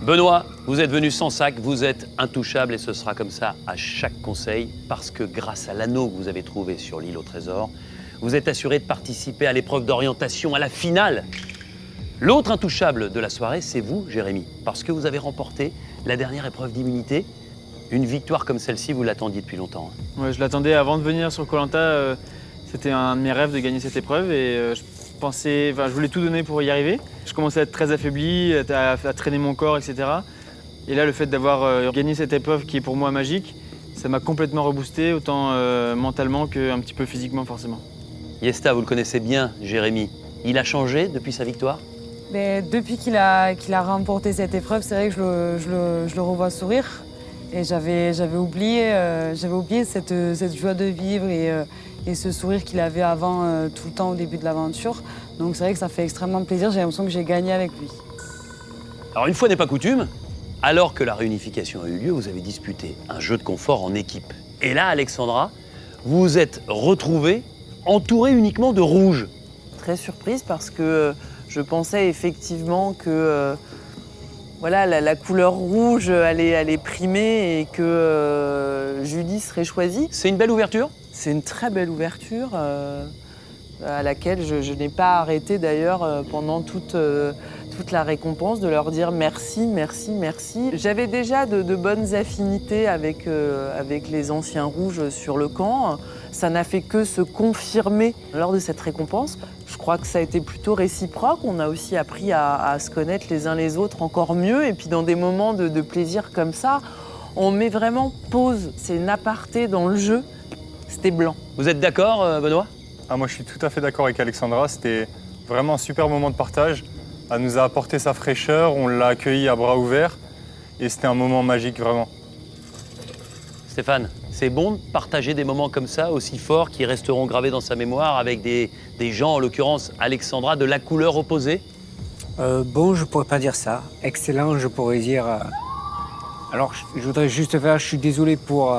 Benoît, vous êtes venu sans sac, vous êtes intouchable et ce sera comme ça à chaque conseil parce que grâce à l'anneau que vous avez trouvé sur l'île au trésor, vous êtes assuré de participer à l'épreuve d'orientation, à la finale. L'autre intouchable de la soirée, c'est vous, Jérémy, parce que vous avez remporté la dernière épreuve d'immunité. Une victoire comme celle-ci, vous l'attendiez depuis longtemps. Ouais, je l'attendais avant de venir sur Koh Lanta. C'était un de mes rêves de gagner cette épreuve et je voulais tout donner pour y arriver. Je commençais à être très affaibli, à traîner mon corps, etc. Et là, le fait d'avoir gagné cette épreuve qui est pour moi magique, ça m'a complètement reboosté, autant mentalement qu'un petit peu physiquement forcément. Yesta, vous le connaissez bien, Jérémy. Il a changé depuis sa victoire ? Mais depuis qu'il a remporté cette épreuve, c'est vrai que je le revois sourire. Et j'avais oublié cette joie de vivre et ce sourire qu'il avait avant tout le temps au début de l'aventure. Donc c'est vrai que ça fait extrêmement plaisir, j'ai l'impression que j'ai gagné avec lui. Alors une fois n'est pas coutume, alors que la réunification a eu lieu, vous avez disputé un jeu de confort en équipe. Et là, Alexandra, vous vous êtes retrouvée entourée uniquement de rouge. Très surprise parce que je pensais effectivement que la couleur rouge allait primer et que Julie serait choisie. C'est une belle ouverture ? C'est une très belle ouverture à laquelle je n'ai pas arrêté d'ailleurs pendant toute la récompense de leur dire merci, merci, merci. J'avais déjà de bonnes affinités avec les anciens rouges sur le camp. Ça n'a fait que se confirmer lors de cette récompense. Je crois que ça a été plutôt réciproque. On a aussi appris à se connaître les uns les autres encore mieux. Et puis dans des moments de plaisir comme ça, on met vraiment pause. C'est une aparté dans le jeu. C'était blanc. Vous êtes d'accord, Benoît? Moi, je suis tout à fait d'accord avec Alexandra. C'était vraiment un super moment de partage. Elle nous a apporté sa fraîcheur, on l'a accueillie à bras ouverts. Et c'était un moment magique, vraiment. Stéphane, c'est bon de partager des moments comme ça, aussi forts, qui resteront gravés dans sa mémoire, avec des gens, en l'occurrence Alexandra, de la couleur opposée? Bon, je pourrais pas dire ça. Excellent, je pourrais dire... Alors, je voudrais juste faire... Je suis désolé pour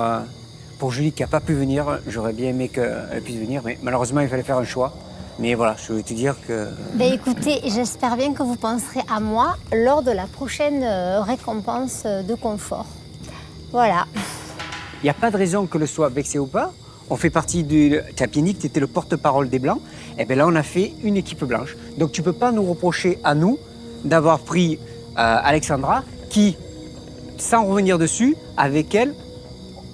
Julie qui n'a pas pu venir. J'aurais bien aimé qu'elle puisse venir, mais malheureusement, il fallait faire un choix. Mais voilà, je voulais te dire que... Ben écoutez, j'espère bien que vous penserez à moi lors de la prochaine récompense de confort. Voilà. Il n'y a pas de raison que le soit vexé ou pas. On fait partie du... Tu as bien dit que tu étais le porte-parole des Blancs. Et bien là, on a fait une équipe blanche. Donc tu ne peux pas nous reprocher à nous d'avoir pris Alexandra qui, sans revenir dessus, avec elle,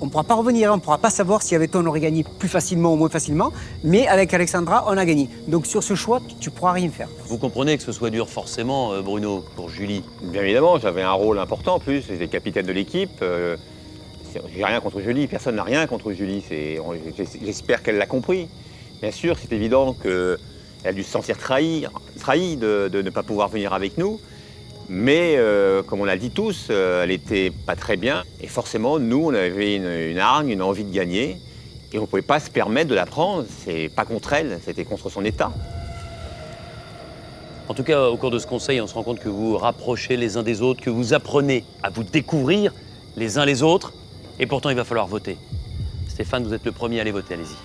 on ne pourra pas revenir, on ne pourra pas savoir si avec toi on aurait gagné plus facilement ou moins facilement, mais avec Alexandra, on a gagné. Donc sur ce choix, tu ne pourras rien faire. Vous comprenez que ce soit dur forcément, Bruno, pour Julie? Bien évidemment, j'avais un rôle important en plus, j'étais capitaine de l'équipe. J'ai rien contre Julie, personne n'a rien contre Julie. J'espère qu'elle l'a compris. Bien sûr, c'est évident qu'elle a dû se sentir trahie de ne pas pouvoir venir avec nous. Mais comme on l'a dit tous, elle n'était pas très bien. Et forcément, nous, on avait une hargne, une envie de gagner. Et on ne pouvait pas se permettre de la prendre. C'est pas contre elle, c'était contre son état. En tout cas, au cours de ce conseil, on se rend compte que vous vous rapprochez les uns des autres, que vous apprenez à vous découvrir les uns les autres. Et pourtant, il va falloir voter. Stéphane, vous êtes le premier à aller voter, allez-y.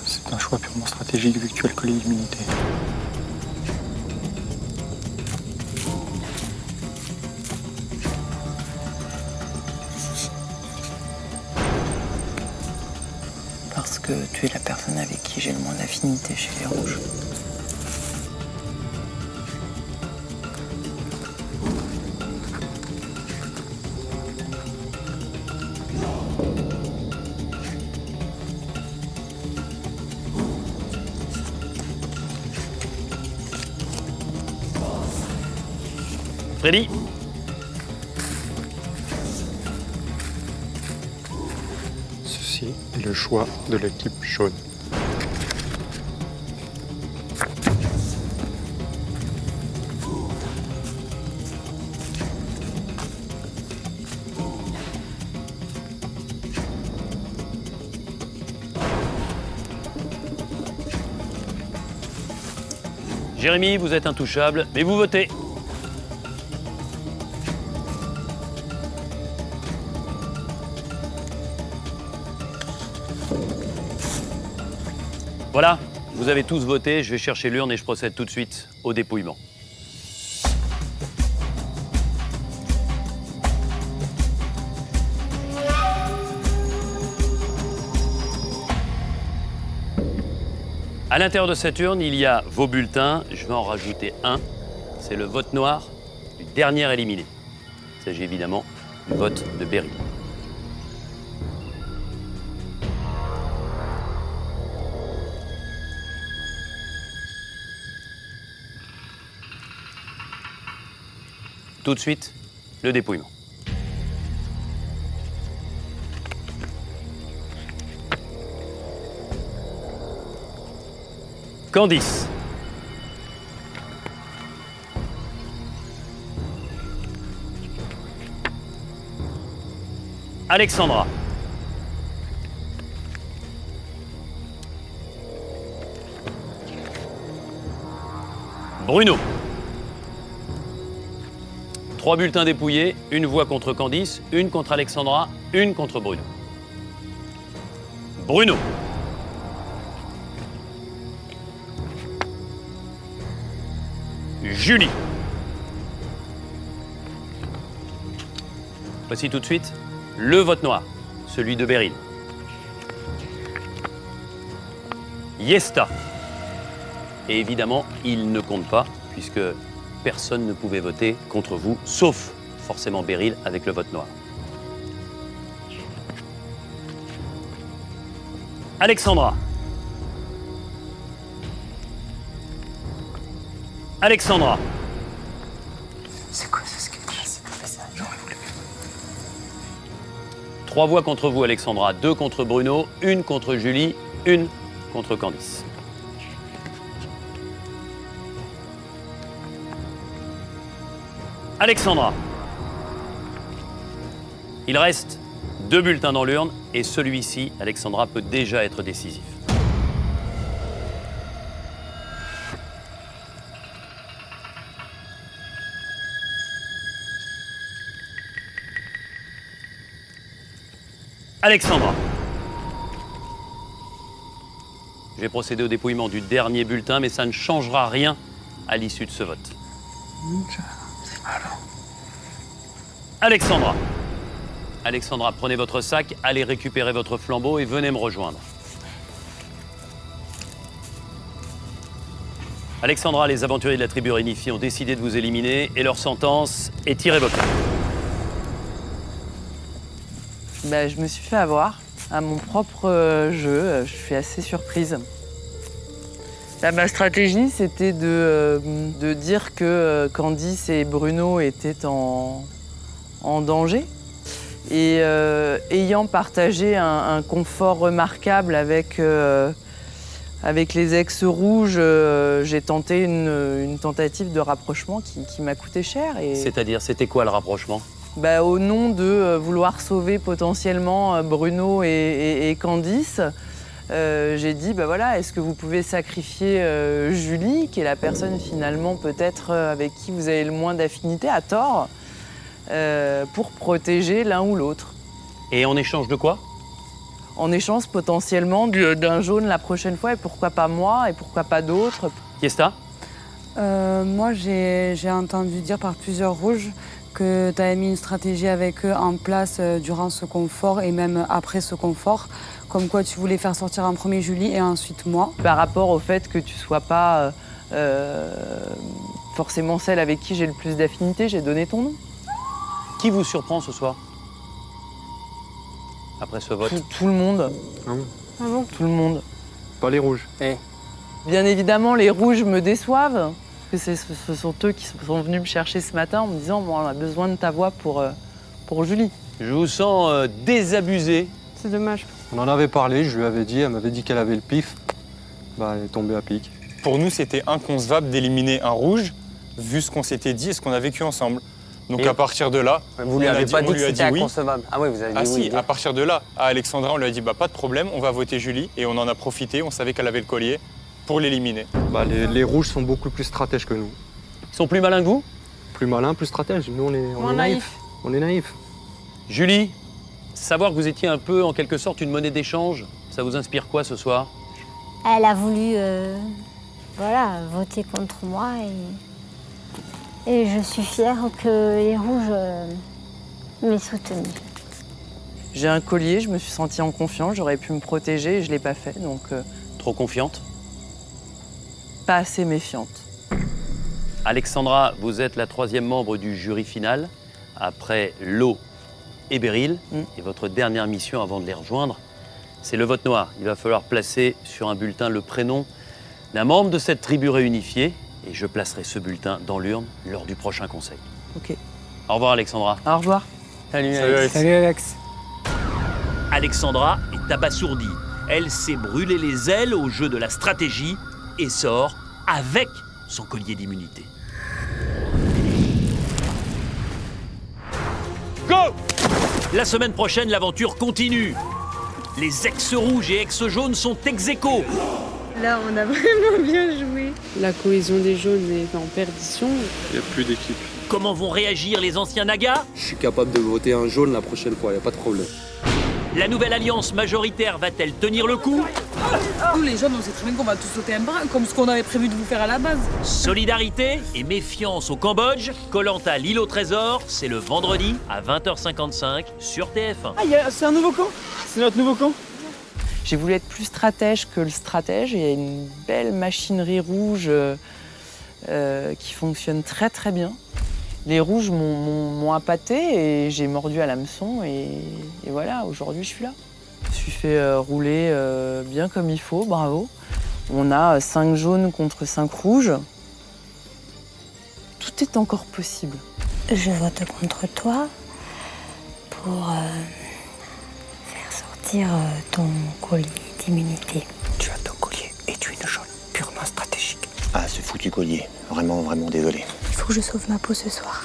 C'est un choix purement stratégique vu que tu as le collier d'immunité. Parce que tu es la personne avec qui j'ai le moins d'affinité chez les rouges. Freddy? Ceci est le choix de l'équipe jaune. Jérémy, vous êtes intouchable, mais vous votez. Voilà, vous avez tous voté, je vais chercher l'urne et je procède tout de suite au dépouillement. À l'intérieur de cette urne, il y a vos bulletins. Je vais en rajouter un. C'est le vote noir du dernier éliminé. Il s'agit évidemment du vote de Berry. Tout de suite, le dépouillement. Candice. Alexandra. Bruno. 3 bulletins dépouillés, une voix contre Candice, une contre Alexandra, une contre Bruno. Bruno. Julie. Voici tout de suite Le vote noir, celui de Beryl. Yesta. Et évidemment, il ne compte pas, puisque personne ne pouvait voter contre vous, sauf forcément Beryl avec le vote noir. Alexandra. Alexandra. C'est quoi ce sketch? J'aurais voulu. 3 voix contre vous, Alexandra. 2 contre Bruno, 1 contre Julie, 1 contre Candice. Alexandra. Il reste 2 bulletins dans l'urne et celui-ci, Alexandra, peut déjà être décisif. Alexandra. Je vais procéder au dépouillement du dernier bulletin, mais ça ne changera rien à l'issue de ce vote. Alexandra. Alexandra, prenez votre sac, allez récupérer votre flambeau et venez me rejoindre. Alexandra, les aventuriers de la tribu réunifiée ont décidé de vous éliminer et leur sentence est irrévocable. Je me suis fait avoir à mon propre jeu. Je suis assez surprise. Là, ma stratégie, c'était de dire que Candice et Bruno étaient en danger. Et ayant partagé un confort remarquable avec les ex-rouges, j'ai tenté une tentative de rapprochement qui m'a coûté cher. C'est-à-dire, c'était quoi le rapprochement ? Au nom de vouloir sauver potentiellement Bruno et Candice, j'ai dit, voilà, est-ce que vous pouvez sacrifier Julie, qui est la personne finalement peut-être avec qui vous avez le moins d'affinité, à tort, pour protéger l'un ou l'autre. Et en échange de quoi ? En échange potentiellement d'un jaune la prochaine fois, et pourquoi pas moi, et pourquoi pas d'autres. Yesta ? Moi, j'ai entendu dire par plusieurs rouges que tu avais mis une stratégie avec eux en place durant ce confort et même après ce confort, comme quoi tu voulais faire sortir en premier Julie et ensuite moi. Par rapport au fait que tu sois pas forcément celle avec qui j'ai le plus d'affinité, j'ai donné ton nom. Qui vous surprend ce soir ? Après ce vote ? Tout le monde. Ah bon ? Tout le monde. Pas les rouges. Bien évidemment, les rouges me déçoivent. Parce que ce sont eux qui sont venus me chercher ce matin en me disant bon, on a besoin de ta voix pour Julie. Je vous sens désabusé. C'est dommage. On en avait parlé, je lui avais dit, elle m'avait dit qu'elle avait le pif. Elle est tombée à pic. Pour nous, c'était inconcevable d'éliminer un rouge, vu ce qu'on s'était dit et ce qu'on a vécu ensemble. Donc à partir de là, vous lui avez pas dit que c'était oui. inconcevable. Ah oui, vous avez dit oui. Si, à partir de là, à Alexandra, on lui a dit pas de problème, on va voter Julie et on en a profité, on savait qu'elle avait le collier pour l'éliminer. Les rouges sont beaucoup plus stratèges que nous. Ils sont plus malins que vous ? Plus malins, plus stratèges. Nous, on est naïfs. On est naïfs. Julie, savoir que vous étiez un peu en quelque sorte une monnaie d'échange, ça vous inspire quoi ce soir ? Elle a voulu voter contre moi et je suis fière que les rouges m'aient soutenue. J'ai un collier, je me suis sentie en confiance, j'aurais pu me protéger et je ne l'ai pas fait. Donc, Trop confiante ? Pas assez méfiante. Alexandra, vous êtes la 3e membre du jury final, après Lo et Beryl. Et votre dernière mission avant de les rejoindre, c'est le vote noir. Il va falloir placer sur un bulletin le prénom d'un membre de cette tribu réunifiée. Et je placerai ce bulletin dans l'urne lors du prochain conseil. Ok. Au revoir Alexandra. Au revoir. Salut Alex. Salut Alex. Alexandra est abasourdie. Elle s'est brûlé les ailes au jeu de la stratégie et sort avec son collier d'immunité. Go ! La semaine prochaine, l'aventure continue. Les ex-rouges et ex-jaunes sont ex-aequo. Là, on a vraiment bien joué. La cohésion des jaunes est en perdition. Il n'y a plus d'équipe. Comment vont réagir les anciens Nagas ? Je suis capable de voter un jaune la prochaine fois, il n'y a pas de problème. La nouvelle alliance majoritaire va-t-elle tenir le coup? Nous, les jeunes, on sait très bien qu'on va tous sauter un bras, comme ce qu'on avait prévu de vous faire à la base. Solidarité et méfiance au Cambodge. Koh-Lanta, l'île au trésor, c'est le vendredi à 20h55 sur TF1. Ah, c'est un nouveau camp? C'est notre nouveau camp? J'ai voulu être plus stratège que le stratège. Il y a une belle machinerie rouge qui fonctionne très très bien. Les rouges m'ont appâté et j'ai mordu à l'hameçon et voilà, aujourd'hui je suis là. Je me suis fait rouler bien comme il faut, bravo. On a 5 jaunes contre 5 rouges. Tout est encore possible. Je vote contre toi pour faire sortir ton collier d'immunité. Tu as ton collier et tu es une jaune purement stratégique. Ah, ce foutu collier. Vraiment, vraiment désolé. Il faut que je sauve ma peau ce soir.